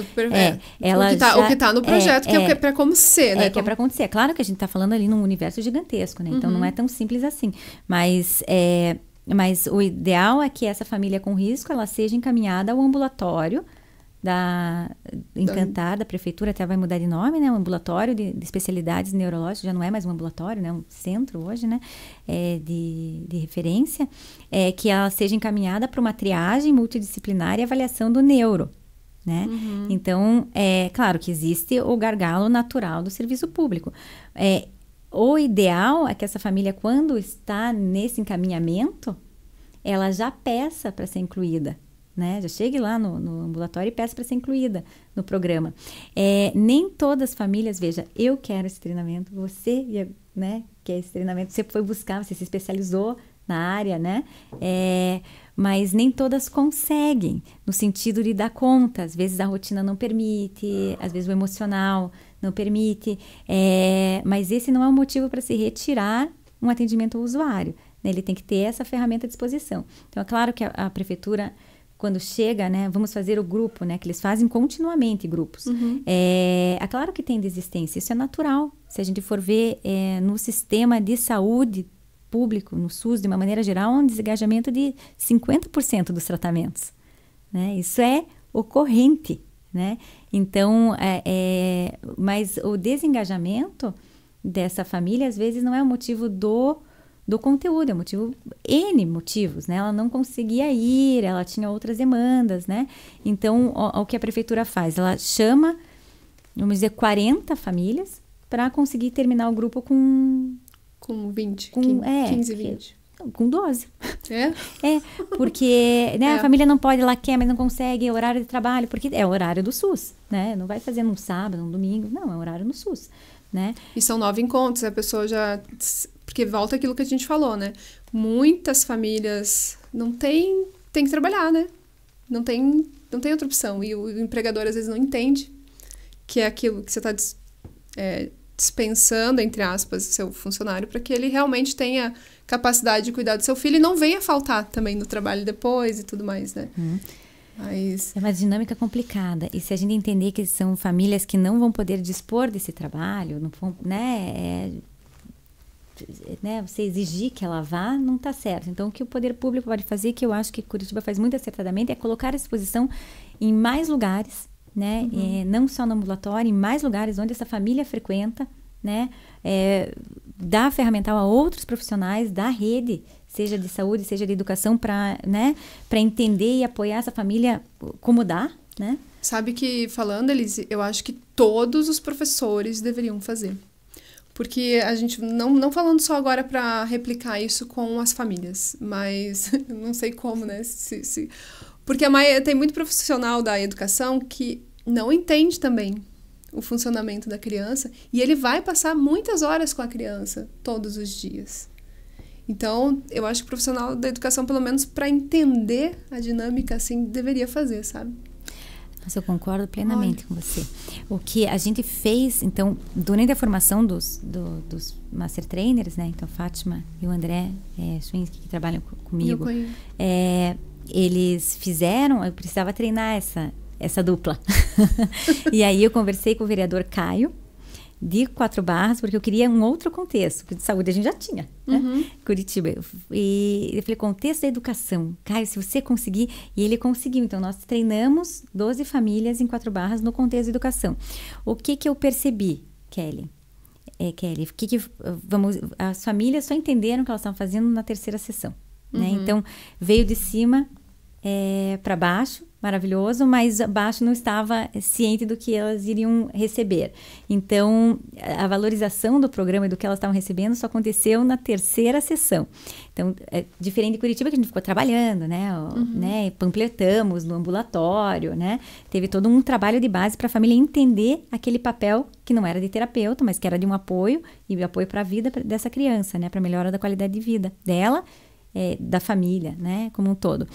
que está no projeto, que é para acontecer, né? Que é para acontecer. Claro que a gente está falando ali num universo gigantesco, né? Então, não é tão simples assim. Mas o ideal é que essa família com risco, ela seja encaminhada ao ambulatório da Prefeitura, até vai mudar de nome, né? Um ambulatório de especialidades neurológicas, já não é mais um ambulatório, né? Um centro hoje, né? De referência, que ela seja encaminhada para uma triagem multidisciplinar e avaliação do neuro, né? Então, claro que existe o gargalo natural do serviço público. O ideal é que essa família, quando está nesse encaminhamento, ela já peça para ser incluída, né? Já chegue lá no ambulatório e peça para ser incluída no programa. Nem todas as famílias, veja, eu quero esse treinamento, você, né, quer esse treinamento, você foi buscar, você se especializou na área, né? Mas nem todas conseguem, no sentido de dar conta. Às vezes a rotina não permite, às vezes o emocional não permite, mas esse não é um motivo para se retirar um atendimento ao usuário, né? Ele tem que ter essa ferramenta à disposição. Então, é claro que a prefeitura, quando chega, né, vamos fazer o grupo, né, que eles fazem continuamente grupos. É claro que tem desistência, isso é natural. Se a gente for ver no sistema de saúde público, no SUS, de uma maneira geral, um desengajamento de 50% dos tratamentos, né? Isso é ocorrente, né? Então, mas o desengajamento dessa família, às vezes, não é o motivo do conteúdo, é motivo, N motivos, né? Ela não conseguia ir, ela tinha outras demandas, né? Então, o que a prefeitura faz? Ela chama, vamos dizer, 40 famílias para conseguir terminar o grupo com 20, 15, 20. Com 12. Porque né, a família não pode, ela quer, mas não consegue, é horário de trabalho, porque é o horário do SUS, né? Não vai fazer num sábado, num domingo, não, é horário no SUS, né? E são 9 encontros, a pessoa já... Porque volta aquilo que a gente falou, né? Muitas famílias não tem que trabalhar, né? Não tem outra opção. E o empregador, às vezes, não entende que é aquilo que você está dispensando, entre aspas, seu funcionário, para que ele realmente tenha capacidade de cuidar do seu filho e não venha faltar também no trabalho depois e tudo mais, né? Mas... É uma dinâmica complicada. E se a gente entender que são famílias que não vão poder dispor desse trabalho, não vão, né? Você exigir que ela vá, não está certo. Então, o que o poder público pode fazer, que eu acho que Curitiba faz muito acertadamente, é colocar a exposição em mais lugares, né? Não só no ambulatório, em mais lugares onde essa família frequenta, né? dar ferramental a outros profissionais da rede, seja de saúde, seja de educação, para, né, para entender e apoiar essa família como dá, né? Sabe que, falando, Elise, eu acho que todos os professores deveriam fazer. Porque a gente, não falando só agora para replicar isso com as famílias, mas não sei como, né? Porque tem muito profissional da educação que não entende também o funcionamento da criança e ele vai passar muitas horas com a criança todos os dias. Então, eu acho que o profissional da educação, pelo menos para entender a dinâmica, assim, deveria fazer, sabe? Nossa, eu concordo plenamente com você. O que a gente fez, então, durante a formação dos Master Trainers, né? Então, Fátima e o André Schwinsky, que trabalham comigo, eles fizeram, eu precisava treinar essa dupla. E aí eu conversei com o vereador Caio, de Quatro Barras, porque eu queria um outro contexto, porque de saúde a gente já tinha, né? Curitiba. E eu falei, contexto da educação. Caio, se você conseguir... E ele conseguiu. Então, nós treinamos 12 famílias em Quatro Barras no contexto da educação. O que eu percebi, Kelly? As famílias só entenderam o que elas estavam fazendo na terceira sessão, né? Então, veio de cima para baixo, maravilhoso, mas abaixo não estava ciente do que elas iriam receber. Então, a valorização do programa e do que elas estavam recebendo só aconteceu na terceira sessão. Então, diferente de Curitiba, que a gente ficou trabalhando, né? Né? Panfletamos no ambulatório, né? Teve todo um trabalho de base para a família entender aquele papel que não era de terapeuta, mas que era de um apoio e apoio para a vida dessa criança, né? Para a melhora da qualidade de vida dela, da família, né, como um todo.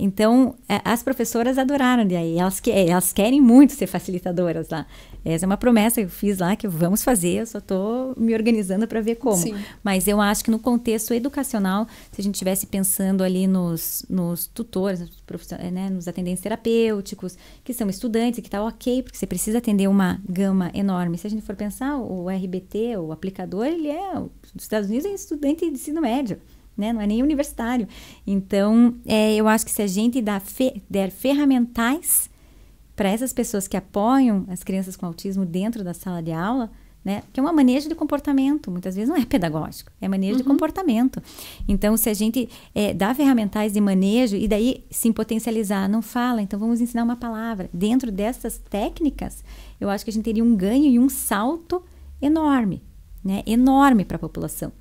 Então, as professoras adoraram, daí elas querem muito ser facilitadoras lá. Essa é uma promessa que eu fiz lá, que vamos fazer, eu só estou me organizando para ver como. Sim. Mas eu acho que no contexto educacional, se a gente estivesse pensando ali nos tutores, né, nos atendentes terapêuticos, que são estudantes, que está ok, porque você precisa atender uma gama enorme. Se a gente for pensar, o RBT, o aplicador, ele nos Estados Unidos é estudante de ensino médio, né? Não é nem universitário. Então, eu acho que se a gente der ferramentais para essas pessoas que apoiam as crianças com autismo dentro da sala de aula, né? Que é um manejo de comportamento, muitas vezes não é pedagógico, é manejo de comportamento. Então, se a gente dá ferramentais de manejo e daí sim potencializar, não fala, então vamos ensinar uma palavra. Dentro dessas técnicas, eu acho que a gente teria um ganho e um salto enorme, né? Enorme para a população.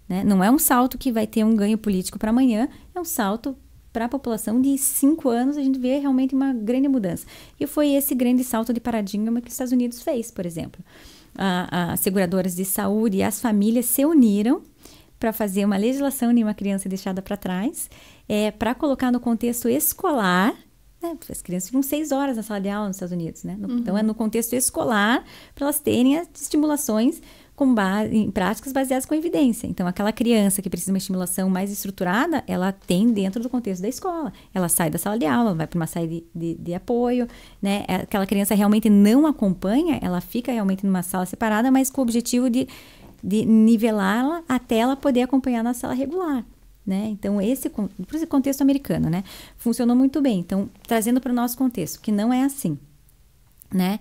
Né? Não é um salto que vai ter um ganho político para amanhã, é um salto para a população de 5 anos, a gente vê realmente uma grande mudança. E foi esse grande salto de paradigma que os Estados Unidos fez, por exemplo. As seguradoras de saúde e as famílias se uniram para fazer uma legislação de uma criança deixada para trás, para colocar no contexto escolar, né? As crianças ficam 6 horas na sala de aula nos Estados Unidos, né? Então, é no contexto escolar para elas terem as estimulações em práticas baseadas com evidência. Então, aquela criança que precisa de uma estimulação mais estruturada, ela tem dentro do contexto da escola. Ela sai da sala de aula, vai para uma sala de apoio, né? Aquela criança realmente não acompanha, ela fica realmente numa sala separada, mas com o objetivo de nivelá-la até ela poder acompanhar na sala regular, né? Então, esse contexto americano, né? Funcionou muito bem. Então, trazendo para o nosso contexto, que não é assim, né?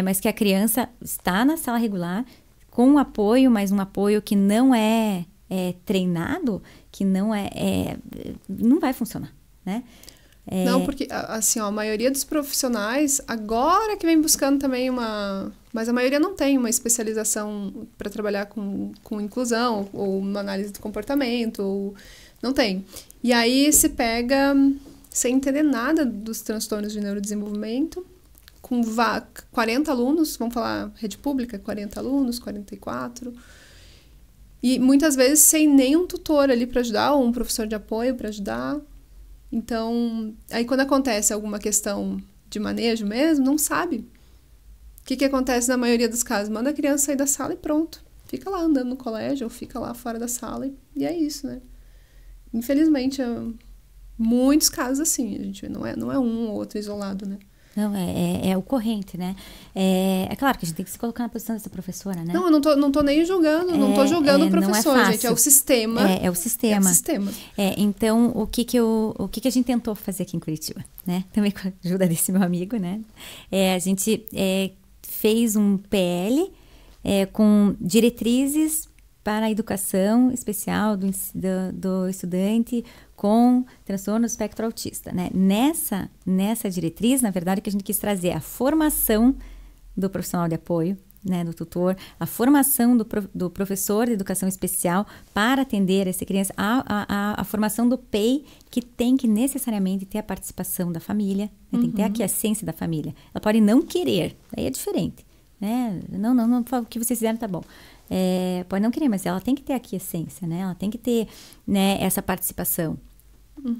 Mas que a criança está na sala regular, com um apoio, mas um apoio que não é treinado, que não não vai funcionar, né? Não, porque assim, a maioria dos profissionais agora que vem buscando também mas a maioria não tem uma especialização para trabalhar com inclusão ou uma análise do comportamento, não tem. E aí se pega sem entender nada dos transtornos de neurodesenvolvimento, com 40 alunos, vamos falar rede pública, 40 alunos, 44, e muitas vezes sem nenhum tutor ali para ajudar, ou um professor de apoio para ajudar. Então, aí quando acontece alguma questão de manejo mesmo, não sabe. O que acontece na maioria dos casos? Manda a criança sair da sala e pronto. Fica lá andando no colégio, ou fica lá fora da sala, e é isso, né? Infelizmente, muitos casos assim, a gente não é um ou outro isolado, né? Não, é ocorrente, né? É claro que a gente tem que se colocar na posição dessa professora, né? Não, eu não tô nem julgando, não tô julgando o professor, não é gente. É o sistema. É o sistema. É o sistema. Então, o que a gente tentou fazer aqui em Curitiba, né? Também com a ajuda desse meu amigo, né? A gente fez um PL com diretrizes para a educação especial do estudante com transtorno do espectro autista, né? Nessa diretriz, na verdade, o que a gente quis trazer é a formação do profissional de apoio, né, do tutor, a formação do professor de educação especial para atender essa criança, a formação do PEI, que tem que necessariamente ter a participação da família, né, tem que ter aqui a essência da família. Ela pode não querer, aí é diferente, né? Não, o que vocês fizeram tá bom. Pode não querer, mas ela tem que ter aqui a essência, né? Ela tem que ter, né, essa participação.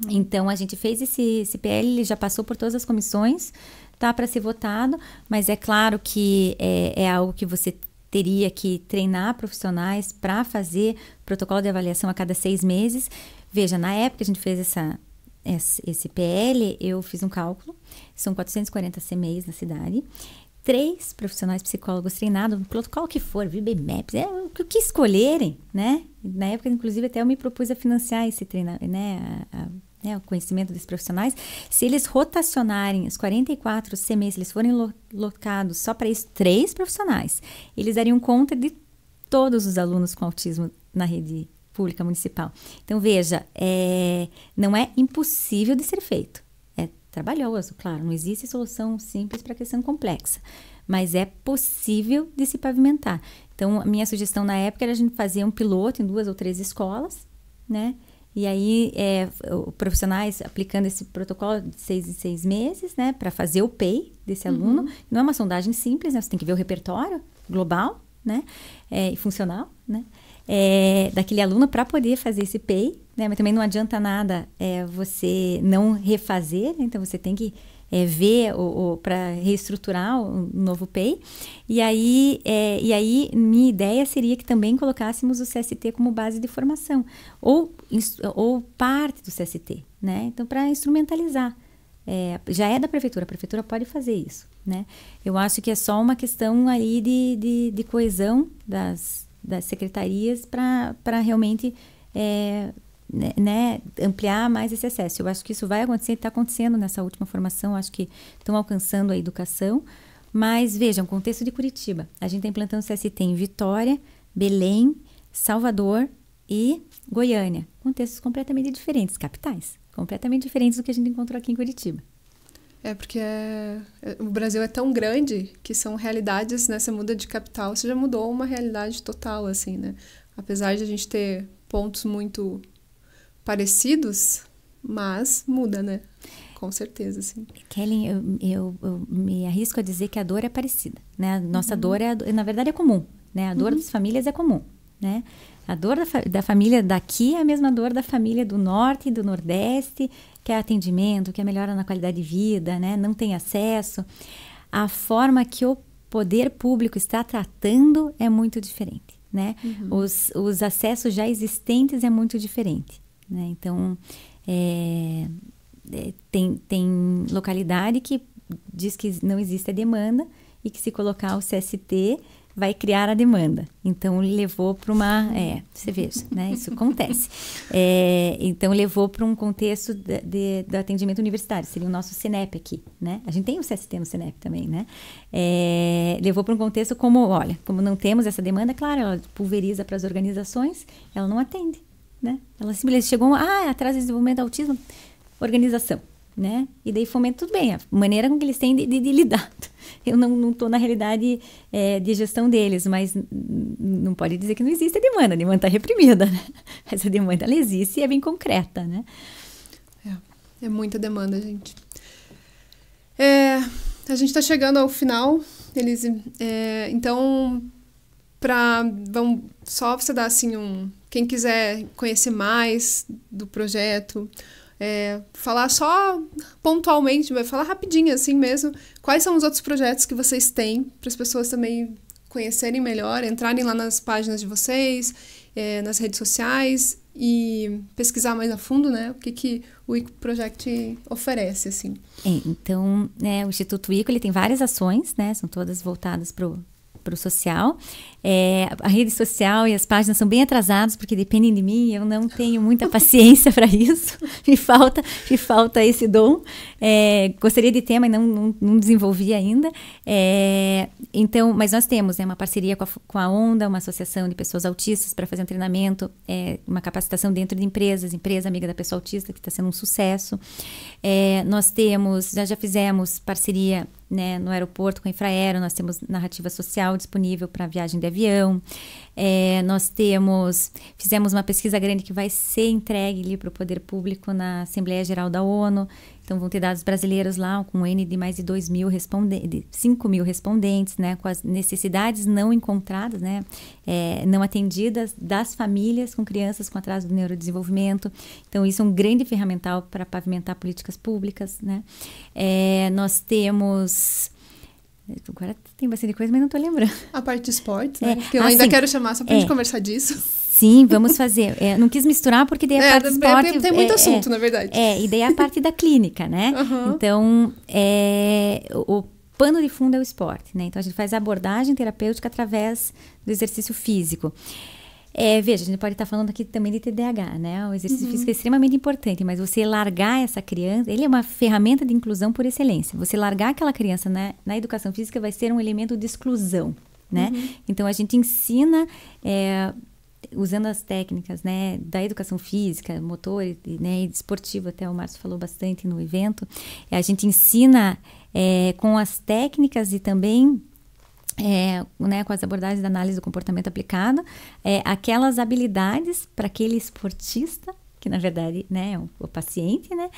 Então, a gente fez esse PL, ele já passou por todas as comissões, tá para ser votado, mas é claro que é algo que você teria que treinar profissionais para fazer protocolo de avaliação a cada 6 meses. Veja, na época que a gente fez esse PL, eu fiz um cálculo, são 440 CMEs na cidade, 3 profissionais psicólogos treinados, no protocolo que for, VB-MAPS, o que escolherem, né? Na época, inclusive, até eu me propus a financiar esse treinamento, né? O conhecimento desses profissionais. Se eles rotacionarem os 44 CMEs, se eles forem locados só para isso, 3 profissionais, eles dariam conta de todos os alunos com autismo na rede pública municipal. Então, veja, não é impossível de ser feito. Trabalhoso, claro, não existe solução simples para questão complexa, mas é possível de se pavimentar. Então, a minha sugestão na época era a gente fazer um piloto em 2 ou 3 escolas, né? E aí, profissionais aplicando esse protocolo de 6 em 6 meses, né? Para fazer o PEI desse aluno. Não é uma sondagem simples, né? Você tem que ver o repertório global, né? E funcional, né? Daquele aluno para poder fazer esse PEI, né? Mas também não adianta nada você não refazer, né? Então você tem que ver para reestruturar o novo PEI. E aí minha ideia seria que também colocássemos o CST como base de formação ou parte do CST, né? Então, para instrumentalizar. Já é da prefeitura, a prefeitura pode fazer isso, né? Eu acho que é só uma questão aí de coesão das secretarias para realmente né, ampliar mais esse acesso. Eu acho que isso vai acontecer, está acontecendo nessa última formação, acho que estão alcançando a educação, mas vejam, contexto de Curitiba, a gente está implantando CST em Vitória, Belém, Salvador e Goiânia, contextos completamente diferentes, capitais, completamente diferentes do que a gente encontrou aqui em Curitiba. Porque o Brasil é tão grande que são realidades, né? Você muda de capital, você já mudou uma realidade total, assim, né? Apesar de a gente ter pontos muito parecidos, mas muda, né? Com certeza, sim. Kelly, eu me arrisco a dizer que a dor é parecida, né? A nossa dor, na verdade, é comum, né? A dor das famílias é comum, né? A dor da família daqui é a mesma dor da família do norte e do nordeste, que é atendimento, que é melhora na qualidade de vida, né? Não tem acesso. A forma que o poder público está tratando é muito diferente, né? Os acessos já existentes é muito diferente, né? Então, tem localidade que diz que não existe a demanda e que se colocar o CST vai criar a demanda. Então, levou para uma... você veja, né? Isso acontece. Então, levou para um contexto do atendimento universitário. Seria o nosso CENEP aqui, né? A gente tem o CST no CENEP também, né? Levou para um contexto como não temos essa demanda, claro, ela pulveriza para as organizações, ela não atende, né? Ela simplesmente chegou, atrás do desenvolvimento do autismo, organização, né? E daí fomenta, tudo bem, a maneira com que eles têm de lidar. Eu não estou na realidade de gestão deles, mas não pode dizer que não existe a demanda está reprimida, né? Essa demanda, ela existe e é bem concreta, né? É muita demanda, gente. A gente está chegando ao final, Elise. Então, vamos só você dar assim quem quiser conhecer mais do projeto, falar só pontualmente, vai falar rapidinho assim mesmo, quais são os outros projetos que vocês têm para as pessoas também conhecerem melhor, entrarem lá nas páginas de vocês, nas redes sociais e pesquisar mais a fundo, né, o que o ICO Project oferece, assim. Então, o Instituto ICO, ele tem várias ações, né, são todas voltadas para para o social. A rede social e as páginas são bem atrasados porque dependem de mim, eu não tenho muita paciência para isso, me falta esse dom. Gostaria de ter, mas não desenvolvi ainda. Então, mas nós temos uma parceria com a Onda, uma associação de pessoas autistas, para fazer um treinamento, uma capacitação dentro de empresa amiga da pessoa autista, que está sendo um sucesso. Nós temos, já fizemos parceria, né, no aeroporto com a Infraero, nós temos narrativa social disponível para viagem de avião. Fizemos uma pesquisa grande que vai ser entregue ali para o poder público na Assembleia Geral da ONU. Então vão ter dados brasileiros lá com um N de mais de 5 mil respondentes, né, com as necessidades não encontradas, né, não atendidas das famílias com crianças com atraso do neurodesenvolvimento. Então isso é um grande ferramental para pavimentar políticas públicas, né. Nós temos... Agora tem bastante coisa, mas não estou lembrando. A parte de esportes, né? Que eu ainda quero chamar só para a gente conversar disso. Sim, vamos fazer. Não quis misturar porque daí a parte de esporte... Tem muito assunto, na verdade. E daí a parte da clínica, né? Uhum. Então, o pano de fundo é o esporte, né? Então, a gente faz a abordagem terapêutica através do exercício físico. Veja, a gente pode estar falando aqui também de TDAH, né? O exercício físico é extremamente importante, mas você largar essa criança, ele é uma ferramenta de inclusão por excelência. Você largar aquela criança na educação física vai ser um elemento de exclusão, né? Então, a gente ensina, usando as técnicas, né, da educação física, motor, né, e esportiva, até o Márcio falou bastante no evento, a gente ensina com as técnicas e também... né, com as abordagens da análise do comportamento aplicada, aquelas habilidades para aquele esportista, que na verdade, né, é o paciente, né,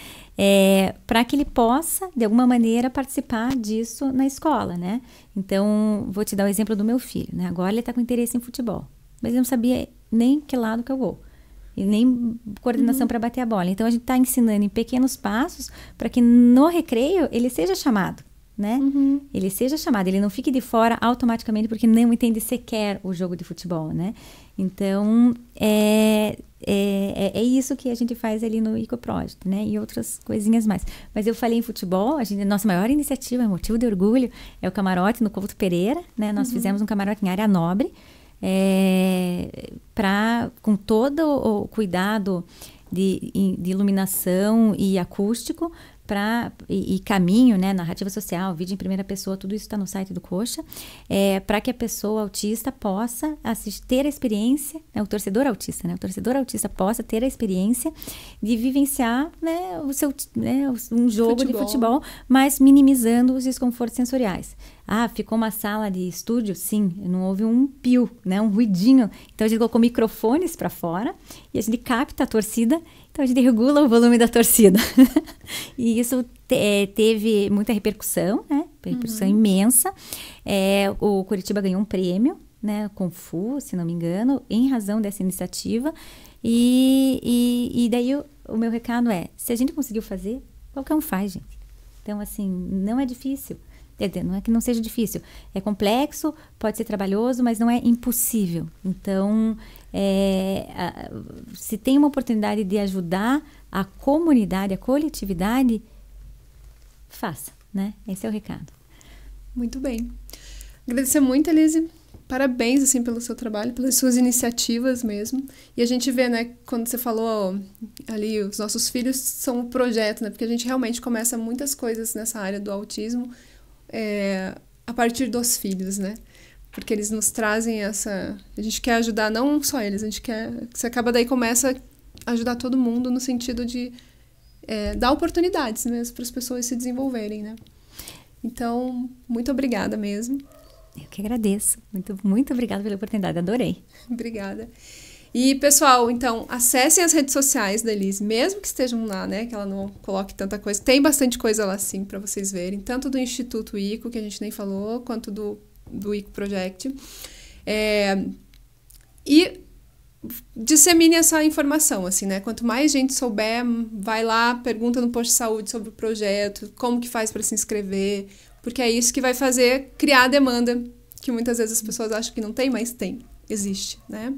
para que ele possa, de alguma maneira, participar disso na escola, né. Então, vou te dar o exemplo do meu filho, né, agora ele está com interesse em futebol, mas ele não sabia nem que lado que eu vou, e nem coordenação para bater a bola. Então, a gente está ensinando em pequenos passos para que no recreio ele seja chamado, né? Ele seja chamado, ele não fique de fora automaticamente porque não entende sequer o jogo de futebol, né? Então, é isso que a gente faz ali no EcoProject, né? E outras coisinhas mais. Mas eu falei em futebol, a nossa maior iniciativa, motivo de orgulho, é o camarote no Couto Pereira, né? Nós fizemos um camarote em área nobre, com todo o cuidado de iluminação e acústico, e caminho, né, narrativa social, vídeo em primeira pessoa, tudo isso está no site do Coxa, para que a pessoa autista possa ter a experiência, né, o torcedor autista possa ter a experiência de vivenciar, né, um jogo de futebol, mas minimizando os desconfortos sensoriais. Ficou uma sala de estúdio? Sim, não houve um pio, né, um ruidinho. Então a gente colocou microfones para fora e a gente capta a torcida. Então, a gente regula o volume da torcida. E isso teve muita repercussão, né? Repercussão imensa. O Curitiba ganhou um prêmio, né? Com FU, se não me engano, em razão dessa iniciativa. E daí o meu recado se a gente conseguiu fazer, qualquer um faz, gente. Então, assim, não é difícil. Não é que não seja difícil. É complexo, pode ser trabalhoso, mas não é impossível. Então, se tem uma oportunidade de ajudar a comunidade, a coletividade, faça, né? Esse é o recado. Muito bem. Agradecer muito, Elise. Parabéns, assim, pelo seu trabalho, pelas suas iniciativas mesmo. E a gente vê, né, quando você falou ali, os nossos filhos são um projeto, né? Porque a gente realmente começa muitas coisas nessa área do autismo a partir dos filhos, né? Porque eles nos trazem essa... A gente quer ajudar não só eles, a gente quer... Você acaba daí começa a ajudar todo mundo no sentido de dar oportunidades mesmo para as pessoas se desenvolverem, né? Então, muito obrigada mesmo. Eu que agradeço. Muito, muito obrigada pela oportunidade, adorei. Obrigada. E, pessoal, então, acessem as redes sociais da Elise, mesmo que estejam lá, né, que ela não coloque tanta coisa. Tem bastante coisa lá, sim, para vocês verem, tanto do Instituto ICO, que a gente nem falou, quanto do EcoProject. E dissemine essa informação, assim, né? Quanto mais gente souber, vai lá, pergunta no posto de saúde sobre o projeto, como que faz para se inscrever, porque é isso que vai fazer criar a demanda, que muitas vezes as pessoas acham que não tem, mas tem, existe, né?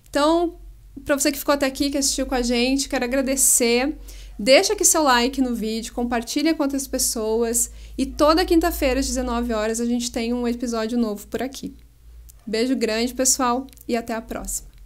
Então, para você que ficou até aqui, que assistiu com a gente, quero agradecer. Deixa aqui seu like no vídeo, compartilha com outras pessoas E toda quinta-feira, às 19 horas, a gente tem um episódio novo por aqui. Beijo grande, pessoal, e até a próxima.